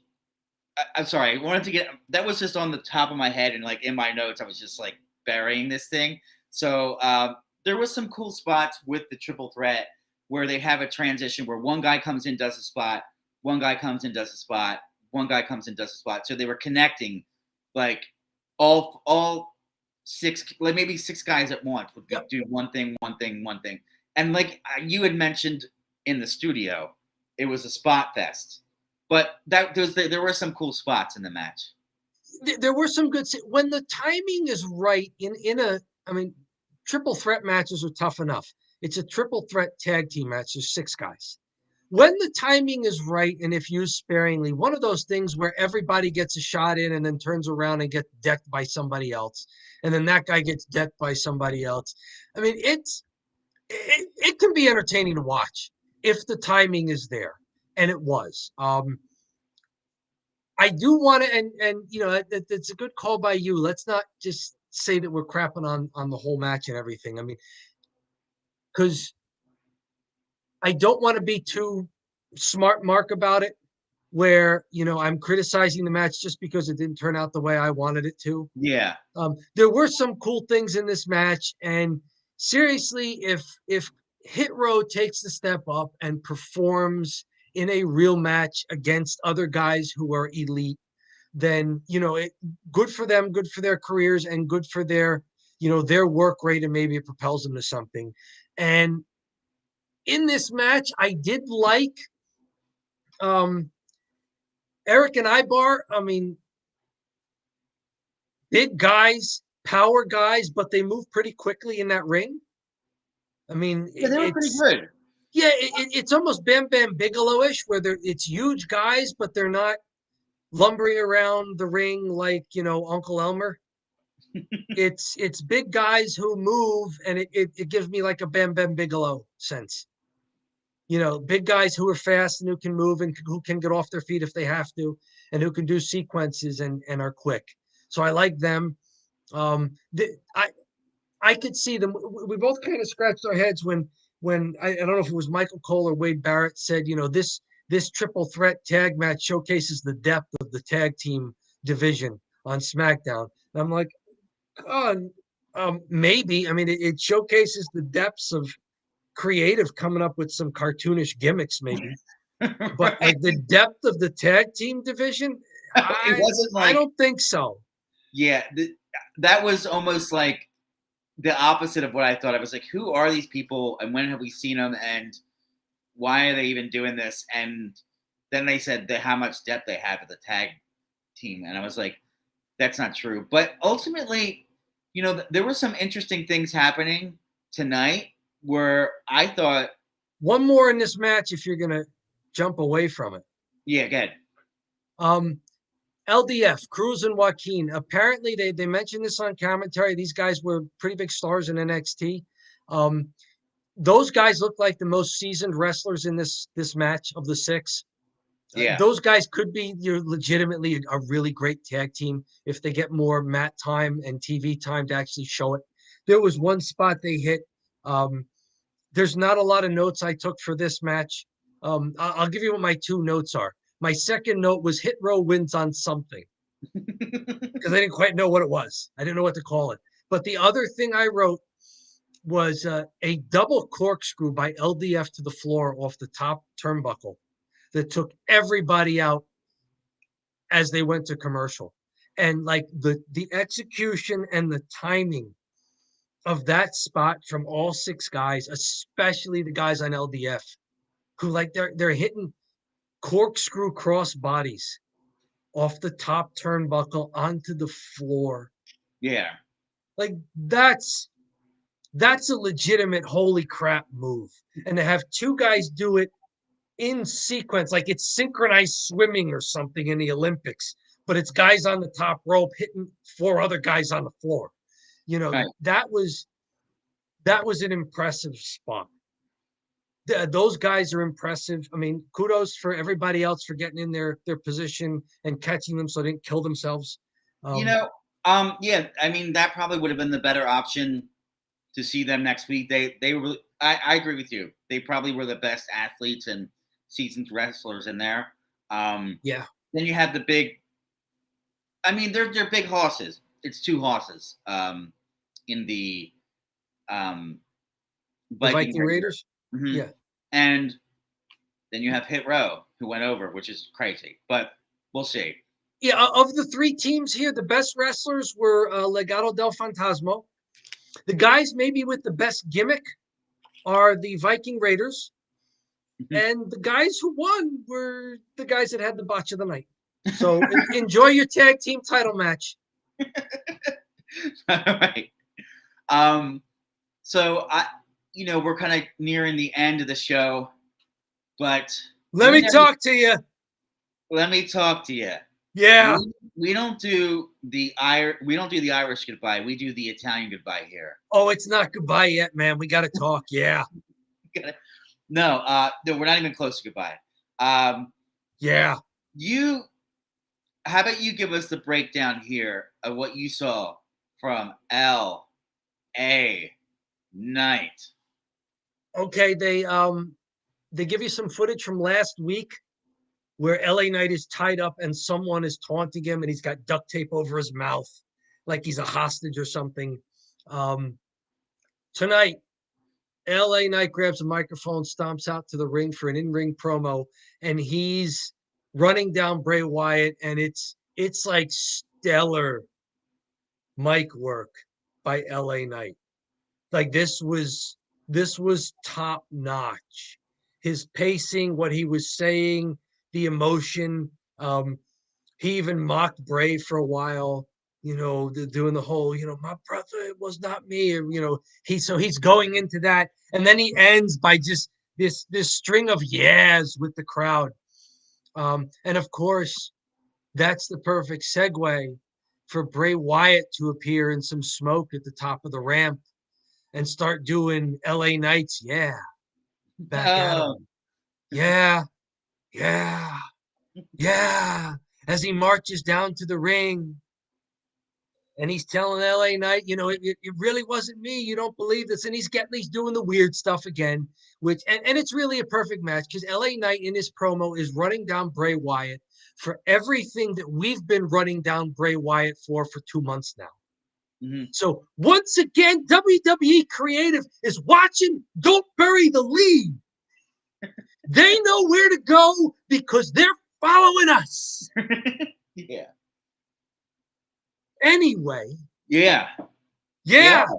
I'm sorry, I wanted to get that was just on the top of my head, and like in my notes, I was just like burying this thing. So there was some cool spots with the triple threat where they have a transition where one guy comes in, does a spot, one guy comes in, does a spot, one guy comes in, does a spot. So they were connecting like all six, like maybe six guys at once would Yep. do one thing, and like you had mentioned in the studio, it was a spot fest. But there were some cool spots in the match. There were some good when the timing is right in a. I mean, triple threat matches are tough enough. It's a triple threat tag team match. There's 6 guys. When the timing is right and if used sparingly, one of those things where everybody gets a shot in and then turns around and gets decked by somebody else, and then that guy gets decked by somebody else. I mean, it can be entertaining to watch if the timing is there, and it was. I do want to, and you know, it's a good call by you. Let's not just say that we're crapping on the whole match and everything. I mean, because I don't want to be too smart mark about it, where I'm criticizing the match just because it didn't turn out the way I wanted it to. Yeah. There were some cool things in this match, and seriously, if Hit Row takes the step up and performs in a real match against other guys who are elite, then good for them, good for their careers, and good for their work rate, and maybe it propels them to something. And in this match, I did like Eric and Ibar. I mean, big guys, power guys, but they move pretty quickly in that ring. I mean, Yeah, they were pretty good. Yeah, it's almost Bam Bam Bigelow-ish, where it's huge guys, but they're not lumbering around the ring like Uncle Elmer. It's big guys who move, and it gives me like a Bam Bam Bigelow sense. Big guys who are fast and who can move and who can get off their feet if they have to, and who can do sequences and are quick. So I like them. I could see them. We both kind of scratched our heads when I don't know if it was Michael Cole or Wade Barrett said, this triple threat tag match showcases the depth of the tag team division on SmackDown. And I'm like, oh, maybe. I mean, it showcases the depths of creative coming up with some cartoonish gimmicks, maybe. But Right. like the depth of the tag team division, It wasn't I like, don't think so. yeah, that was almost like the opposite of what I thought. I was like, who are these people, and when have we seen them, and why are they even doing this? And then they said how much depth they have at the tag team, and I was like, that's not true. But ultimately, there were some interesting things happening tonight where I thought, one more in this match if you're gonna jump away from it. yeah, good. LDF, Cruz and Joaquin. Apparently, they mentioned this on commentary. These guys were pretty big stars in NXT. Those guys look like the most seasoned wrestlers in this match of the 6. Yeah. Those guys could be legitimately a really great tag team if they get more mat time and TV time to actually show it. There was one spot they hit. There's not a lot of notes I took for this match. I'll give you what my 2 notes are. My second note was Hit Row wins on something, because I didn't quite know what it was. I didn't know what to call it. But the other thing I wrote was a double corkscrew by LDF to the floor off the top turnbuckle that took everybody out as they went to commercial. And like the execution and the timing of that spot from all 6 guys, especially the guys on LDF, who like they're hitting corkscrew cross bodies off the top turnbuckle onto the floor. Yeah. Like that's a legitimate holy crap move. And to have two guys do it in sequence, like it's synchronized swimming or something in the Olympics, but it's guys on the top rope hitting four other guys on the floor. You know, Right. that was an impressive spot. Those guys are impressive. I mean, kudos for everybody else for getting in their position and catching them so they didn't kill themselves. You know, yeah, I mean that probably would have been the better option to see them next week. They were really, I agree with you. They probably were the best athletes and seasoned wrestlers in there. Yeah. Then you have the big. I mean, they're big horses. It's two horses in the The Viking Raiders. Mm-hmm. Yeah. And then you have Hit Row, who went over, which is crazy. But we'll see. Yeah, of the three teams here, the best wrestlers were Legado del Fantasma. The guys maybe with the best gimmick are the Viking Raiders. And the guys who won were the guys that had the botch of the night. So enjoy your tag team title match. All right. So we're kind of nearing the end of the show, but let me talk to you. Let me talk to you. Yeah. We don't do the Irish goodbye. We do the Italian goodbye here. Oh, it's not goodbye yet, man. We got to talk. Yeah. No, we're not even close to goodbye. Yeah. How about you give us the breakdown here of what you saw from L.A. Knight? Okay, they give you some footage from last week where LA Knight is tied up and someone is taunting him and he's got duct tape over his mouth like he's a hostage or something. Tonight, LA Knight grabs a microphone, stomps out to the ring for an in-ring promo, and he's running down Bray Wyatt, and it's like stellar mic work by LA Knight. Like this was top notch. His pacing, what he was saying, the emotion. He even mocked Bray for a while, doing the whole, my brother, it was not me. Or, he's going into that. And then he ends by just this string of yeahs with the crowd. And of course, that's the perfect segue for Bray Wyatt to appear in some smoke at the top of the ramp and start doing LA Knights. Yeah. Back at him. Yeah. Yeah. Yeah. As he marches down to the ring and he's telling LA Knight, it really wasn't me. You don't believe this. And he's doing the weird stuff again, and it's really a perfect match because LA Knight in his promo is running down Bray Wyatt for everything that we've been running down Bray Wyatt for 2 months now. Mm-hmm. So once again, WWE Creative is watching. Don't bury the lead. They know where to go because they're following us. Yeah. Anyway. Yeah.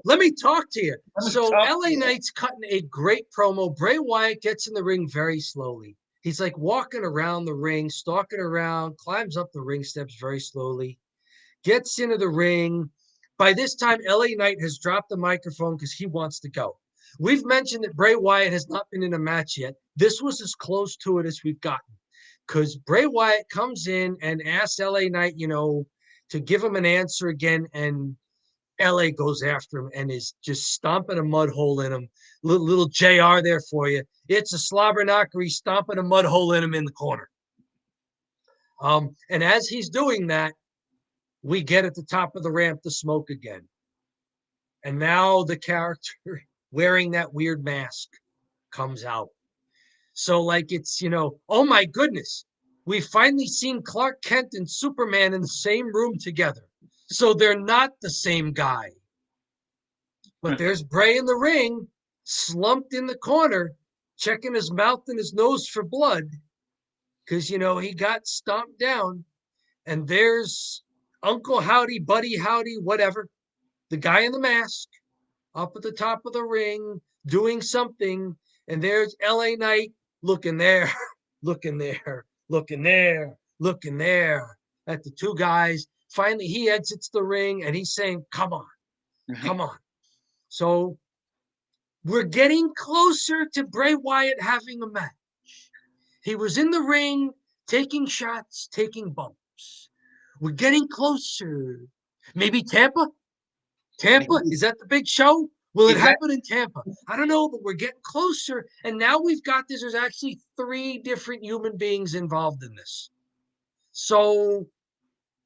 Let me talk to you. So LA Knight's cutting a great promo. Bray Wyatt gets in the ring very slowly. He's like walking around the ring, stalking around, climbs up the ring steps very slowly, gets into the ring. By this time, LA Knight has dropped the microphone because he wants to go. We've mentioned that Bray Wyatt has not been in a match yet. This was as close to it as we've gotten because Bray Wyatt comes in and asks LA Knight, to give him an answer again. And LA goes after him and is just stomping a mud hole in him. Little JR there for you. It's a slobber knocker. He's stomping a mud hole in him in the corner. And as he's doing that, we get at the top of the ramp the smoke again. And now the character wearing that weird mask comes out. So like it's, oh my goodness, we've finally seen Clark Kent and Superman in the same room together. So they're not the same guy. But there's Bray in the ring, slumped in the corner, checking his mouth and his nose for blood because, he got stomped down. And there's Uncle Howdy, Buddy Howdy, whatever, the guy in the mask up at the top of the ring doing something. And there's LA Knight looking there, looking there at the two guys. Finally, he exits the ring and he's saying, come on, Right. come on. So we're getting closer to Bray Wyatt having a match. He was in the ring, taking shots, taking bumps. We're getting closer. Maybe Tampa? Tampa? Maybe. Is that the big show? Will it Is that happen in Tampa? I don't know, but we're getting closer. And now we've got this. There's actually 3 different human beings involved in this. So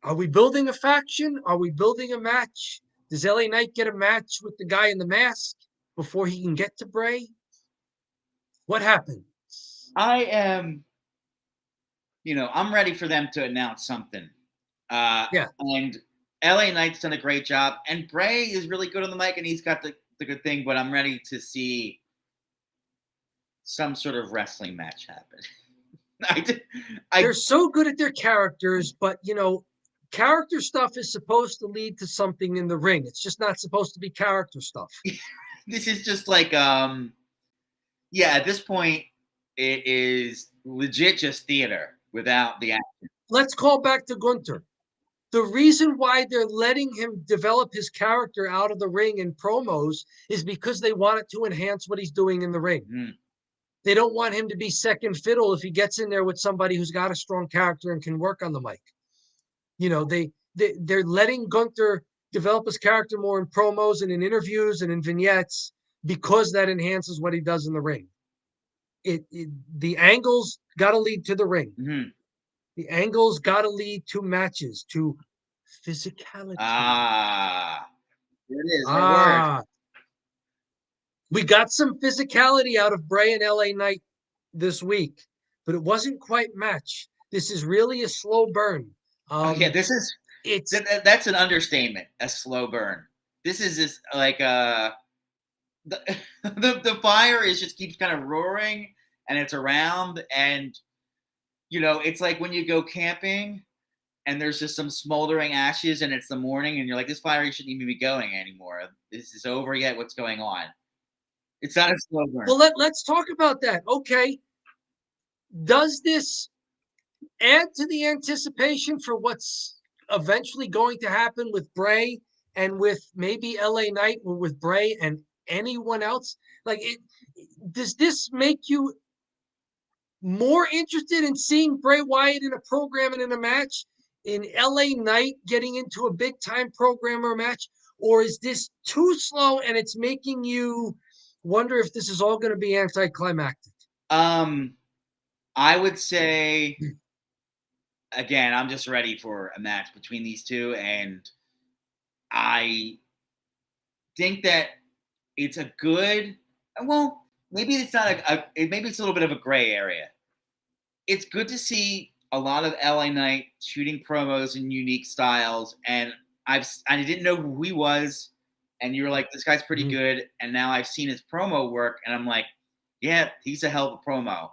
are we building a faction? Are we building a match? Does LA Knight get a match with the guy in the mask before he can get to Bray? What happened? I am, I'm ready for them to announce something. Yeah. And LA Knight's done a great job, and Bray is really good on the mic, and he's got the good thing. But I'm ready to see some sort of wrestling match happen. They're so good at their characters, but character stuff is supposed to lead to something in the ring. It's just not supposed to be character stuff. This is just like, at this point, it is legit just theater without the action. Let's call back to Gunther. The reason why they're letting him develop his character out of the ring in promos is because they want it to enhance what he's doing in the ring. Mm. They don't want him to be second fiddle if he gets in there with somebody who's got a strong character and can work on the mic. They're letting Gunther develop his character more in promos and in interviews and in vignettes because that enhances what he does in the ring. The angles got to lead to the ring. Mm-hmm. The angles got to lead to matches, to physicality. There it is. Word. We got some physicality out of Bray and LA Knight this week, but it wasn't quite match. This is really a slow burn. That's an understatement. A slow burn. This is just like the fire just keeps kind of roaring, and it's around, and it's like when you go camping and there's just some smoldering ashes and it's the morning and you're like, this fire shouldn't even be going anymore. This is over yet. What's going on? It's not a slow burn. Well, let's talk about that. Okay. Does this add to the anticipation for what's eventually going to happen with Bray and with maybe LA Knight, or with Bray and anyone else? Does this make you more interested in seeing Bray Wyatt in a program and in a match, in LA Knight getting into a big time program or match? Or is this too slow and it's making you wonder if this is all going to be anticlimactic? I would say, again, I'm just ready for a match between these two, and I think that it's a good. Well, maybe it's not maybe it's a little bit of a gray area. It's good to see a lot of LA Knight shooting promos in unique styles, and I didn't know who he was, and you were like, this guy's pretty good, and now I've seen his promo work, and I'm like, yeah, he's a hell of a promo.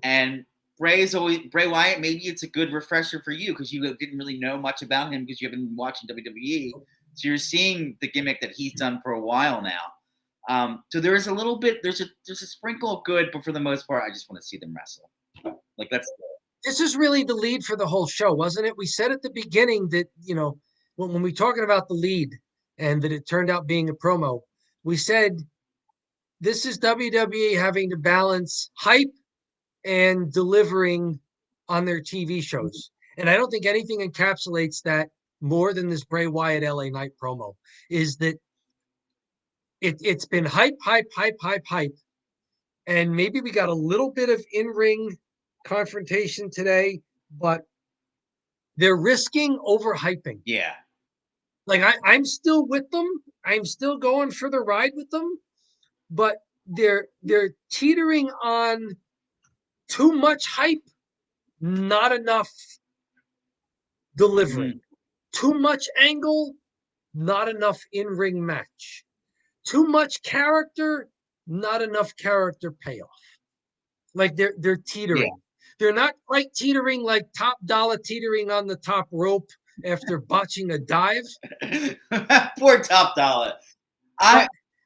And Bray Wyatt, maybe it's a good refresher for you because you didn't really know much about him because you haven't been watching WWE. So you're seeing the gimmick that he's done for a while now. So there is a little bit, there's a sprinkle of good, but for the most part, I just want to see them wrestle. This is really the lead for the whole show, wasn't it? We said at the beginning that, when we're talking about the lead and that it turned out being a promo, we said this is WWE having to balance hype and delivering on their TV shows. And I don't think anything encapsulates that more than this Bray Wyatt LA Knight promo, is that it's been hype. And maybe we got a little bit of in-ring confrontation today, but they're risking overhyping. Yeah. I'm still with them. I'm still going for the ride with them, but they're teetering on too much hype, not enough delivery. Too much angle, not enough in-ring match. Too much character, not enough character payoff. They're teetering. Yeah. They're not quite teetering like Top Dollar teetering on the top rope after botching a dive. Poor Top Dollar.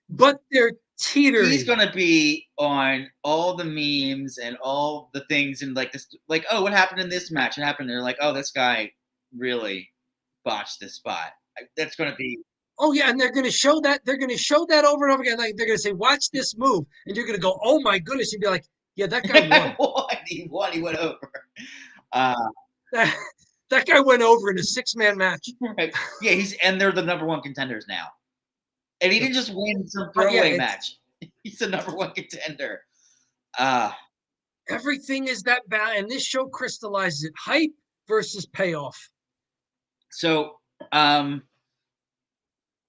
But they're teetery. gonna be on all the memes and all the things and like this, like, oh, what happened in this match? What happened? They're like, oh, this guy really botched this spot. That's gonna be. Oh yeah, and they're going to show that. They're going to show that over and over again. Like they're going to say, "Watch this move," and you're going to go, "Oh my goodness!" You'd be like, "Yeah, that guy won. He won. He went over. Uh, that guy went over in a 6-man match." right. Yeah, and they're the number one contenders now. And he didn't just win some throwaway match. He's the number one contender. Everything is that bad, and this show crystallizes it: hype versus payoff. So,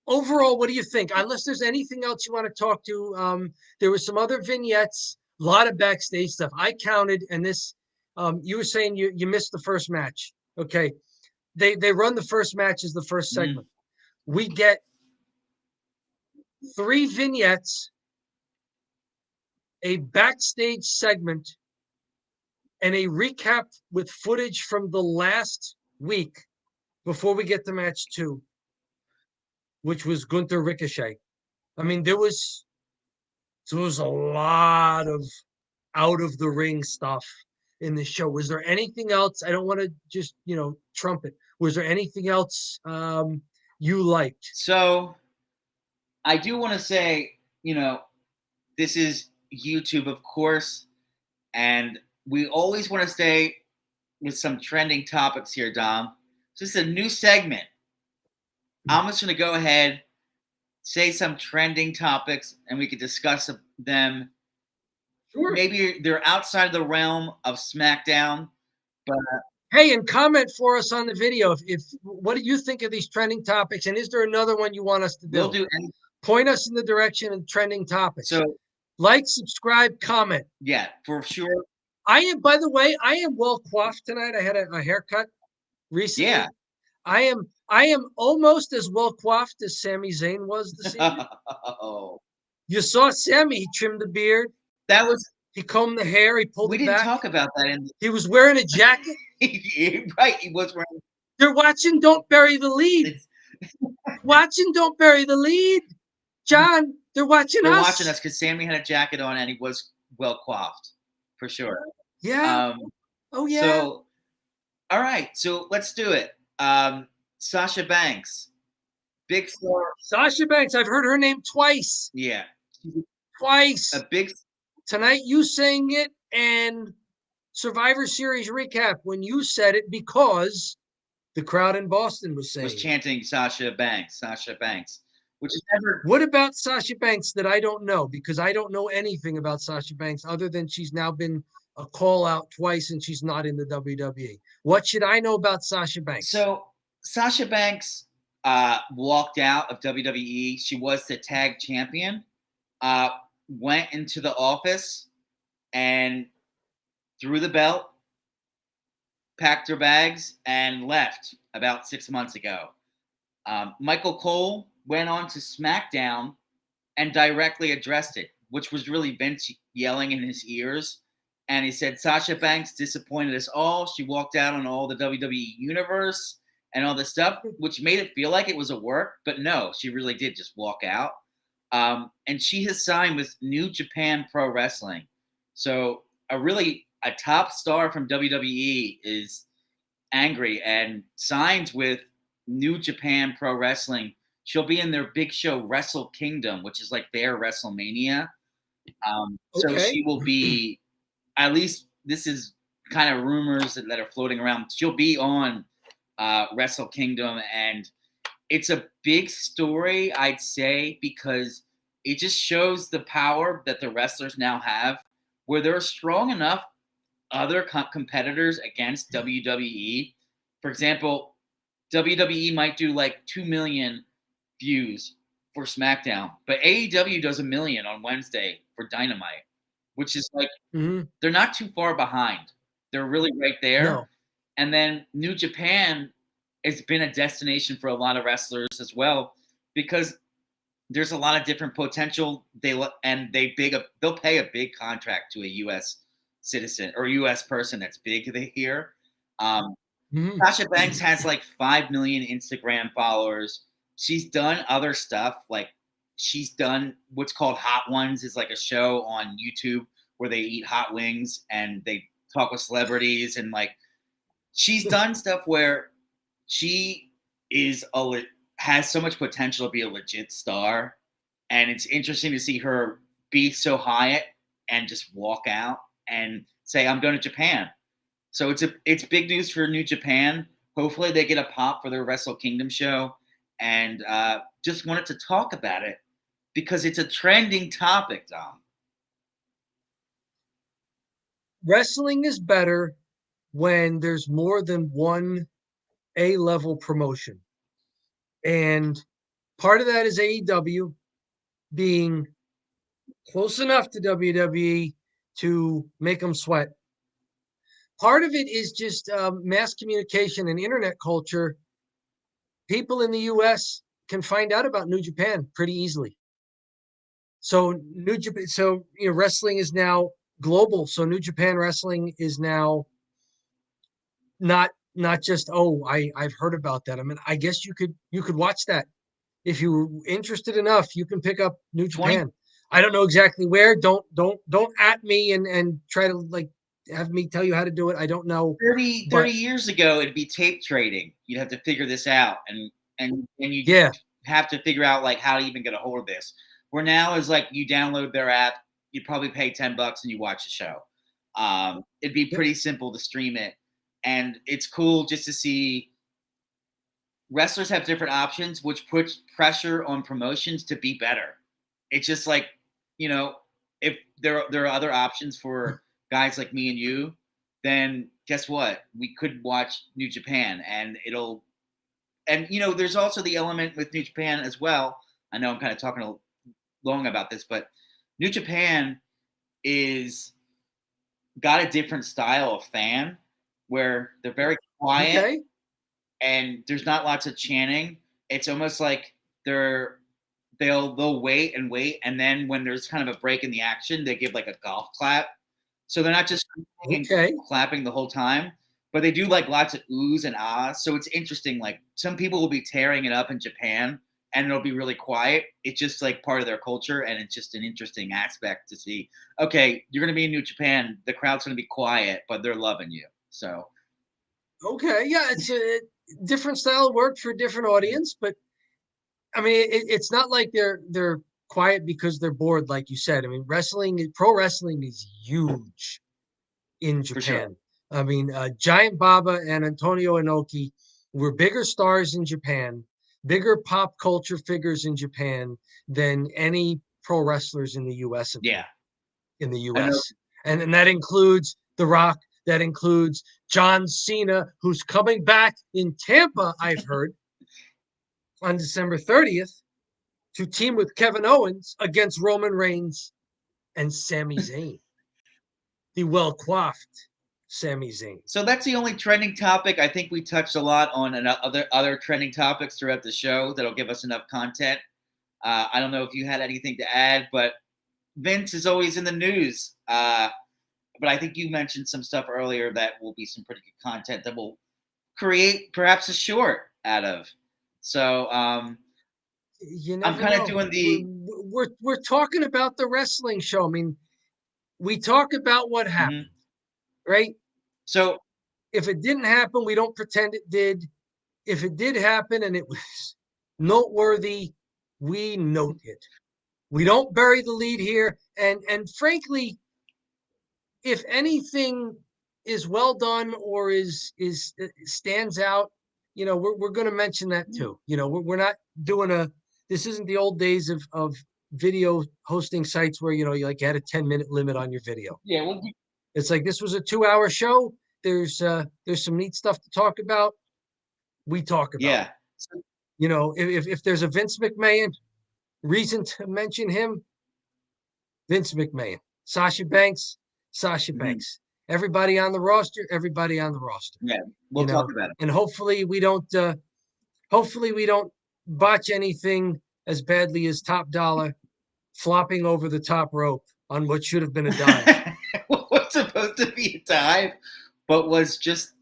overall, what do you think? Unless there's anything else you want to talk to, there was some other vignettes, a lot of backstage stuff. I counted, and this, you were saying you missed the first match. Okay, they run the first match as the first segment. We get 3 vignettes, a backstage segment, and a recap with footage from the last week before we get to match 2, which was Gunther Ricochet. I mean, there was a lot of out of the ring stuff in the show. Was there anything else? I don't want to just, trumpet. Was there anything else you liked? So I do want to say, this is YouTube, of course, and we always want to stay with some trending topics here, Dom. So this is a new segment. I'm just going to go ahead, say some trending topics, and we could discuss them. Sure. Maybe they're outside of the realm of SmackDown, but hey, and comment for us on the video. If what do you think of these trending topics, and is there another one you want us to do? We'll do. Point us in the direction of trending topics. So, like, subscribe, comment. Yeah, for sure. By the way, I am well coiffed tonight. I had a haircut recently. Yeah. I am almost as well coiffed as Sami Zayn was this evening. You saw Sami, he trimmed the beard. He combed the hair, he pulled it back. We didn't talk about that. He was wearing a jacket. Right, he was wearing. They're watching Don't Bury the Lead. Watching Don't Bury the Lead. John, they're watching us. They're watching us because Sami had a jacket on and he was well coiffed, for sure. Yeah. Oh, yeah. So, all right. So let's do it. Sasha Banks. Big star. Sasha Banks. I've heard her name twice. Yeah. Twice. A big. Tonight you sang it, and Survivor Series recap when you said it, because the crowd in Boston was saying. Was chanting Sasha Banks, Sasha Banks. Which is never. What about Sasha Banks that I don't know? Because I don't know anything about Sasha Banks other than she's now been a call out twice and she's not in the WWE. What should I know about Sasha Banks? So Sasha Banks walked out of WWE. She was the tag champion. Went into the office and threw the belt, packed her bags, and left about 6 months ago. Michael Cole went on to SmackDown and directly addressed it, which was really Vince yelling in his ears. And he said, Sasha Banks disappointed us all. She walked out on all the WWE Universe and all this stuff, which made it feel like it was a work. But no, she really did just walk out. And she has signed with New Japan Pro Wrestling. So a top star from WWE is angry and signs with New Japan Pro Wrestling. She'll be in their big show, Wrestle Kingdom, which is like their WrestleMania. So she will be, at least this is kind of rumors that are floating around. She'll be on Wrestle Kingdom, and it's a big story, I'd say, because it just shows the power that the wrestlers now have, where they're strong enough other competitors against WWE. For example, WWE might do like 2 million views for SmackDown, but AEW does 1 million on Wednesday for Dynamite, which is like, they're not too far behind. They're really right there. No. And then New Japan has been a destination for a lot of wrestlers as well, because there's a lot of different potential. They'll pay a big contract to a U.S. citizen or U.S. person that's big here. Sasha Banks has like 5 million Instagram followers. She's done other stuff, like she's done what's called Hot Ones, is like a show on YouTube where they eat hot wings and they talk with celebrities, and like she's done stuff where she is has so much potential to be a legit star, and it's interesting to see her be so high and just walk out and say, "I'm going to Japan." So it's big news for New Japan. Hopefully, they get a pop for their Wrestle Kingdom show, and just wanted to talk about it because it's a trending topic, Dom. Wrestling is better when there's more than one A-level promotion. And part of that is AEW being close enough to WWE to make them sweat. Part of it is just mass communication and internet culture. People in the US can find out about New Japan pretty easily. So wrestling is now global. So New Japan Wrestling is now not just, oh, I've heard about that. I mean, I guess you could watch that if you were interested enough. You can pick up New 20, Japan. I don't know exactly where. Don't at me and try to like have me tell you how to do it. I don't know. 30 years ago, it'd be tape trading. You'd have to figure this out, and you Yeah, have to figure out like how to even get a hold of this. Where now is like you download their app, you probably pay $10 and you watch the show. It'd be pretty simple to stream it, and it's cool just to see wrestlers have different options, which puts pressure on promotions to be better. It's just like, if there are other options for guys like me and you, then guess what? We could watch New Japan, and there's also the element with New Japan as well. I know I'm kind of talking long about this, but New Japan is got a different style of fan where they're very quiet. okay. And there's not lots of chanting. It's almost like they'll wait, and then when there's kind of a break in the action, they give like a golf clap. So they're not just clapping the whole time, but they do like lots of oohs and ahs. So it's interesting. Like some people will be tearing it up in Japan, and it'll be really quiet. It's just like part of their culture, and it's just an interesting aspect to see. Okay, you're gonna be in New Japan. The crowd's gonna be quiet, but they're loving you. So. Okay, yeah, it's a different style of work for a different audience, but I mean, it's not like they're quiet because they're bored, like you said. I mean, pro wrestling is huge in For sure. Japan. I mean, Giant Baba and Antonio Inoki were bigger stars in Japan, bigger pop culture figures in Japan than any pro wrestlers in the U.S. Yeah. In the U.S. And that includes The Rock. That includes John Cena, who's coming back in Tampa, I've heard, on December 30th to team with Kevin Owens against Roman Reigns and Sami Zayn. The well-coiffed Sami Zayn. So that's the only trending topic. I think we touched a lot on other trending topics throughout the show that'll give us enough content. I don't know if you had anything to add, but Vince is always in the news. But I think you mentioned some stuff earlier that will be some pretty good content that will create perhaps a short out of. So I'm kind of doing the. We're talking about the wrestling show. I mean, we talk about what happened, right? So if it didn't happen, we don't pretend it did. If it did happen and it was noteworthy, we note it. We don't bury the lead here. And frankly, if anything is well done or stands out, we're going to mention that too. We're not doing this isn't the old days of video hosting sites where, you had a 10-minute limit on your video. Yeah. Well, it's like, this was a 2-hour show. There's some neat stuff to talk about. We talk about. Yeah. If there's a Vince McMahon reason to mention him, Vince McMahon. Sasha Banks. Everybody on the roster. Yeah, we'll talk about it. And hopefully we don't botch anything as badly as Top Dollar flopping over the top rope on what should have been a dive. What's supposed to be a dive, but was just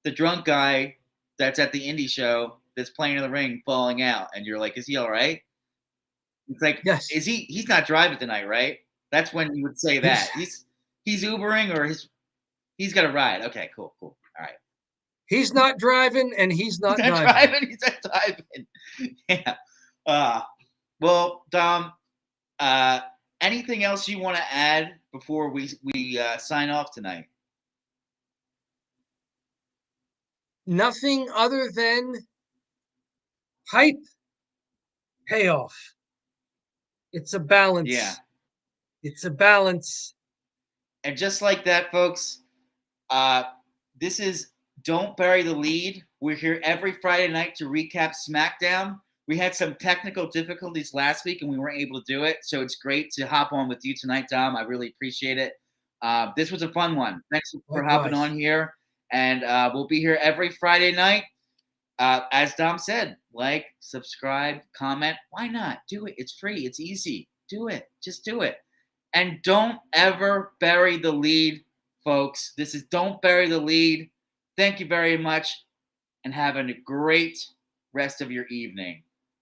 the drunk guy that's at the indie show that's playing in the ring falling out, and you're like, is he all right? It's like, Yes. he's not driving tonight, right? That's when you would say He's that. He's Ubering or he's got a ride. Okay, cool. All right. he's not driving and he's He's not not diving. driving. He's not driving. Yeah. Uh, well, Dom, uh, anything else you want to add before we sign off tonight? Nothing other than hype, payoff. It's a Yeah. balance. It's a balance. And just like that, folks, uh, this is Don't Bury the Lead. We're here every Friday night to recap SmackDown. We had some technical difficulties last week and we weren't able to do it. So it's great to hop on with you tonight, Dom. I really appreciate it. This was a fun one. Thanks for hopping Likewise. on here. And we'll be here every Friday night. As Dom said, like, subscribe, comment. Why not? Do it. It's free. It's easy. Do it. Just do it. And don't ever bury the lead, folks. This is Don't Bury the Lead. Thank you very much and have a great rest of your evening.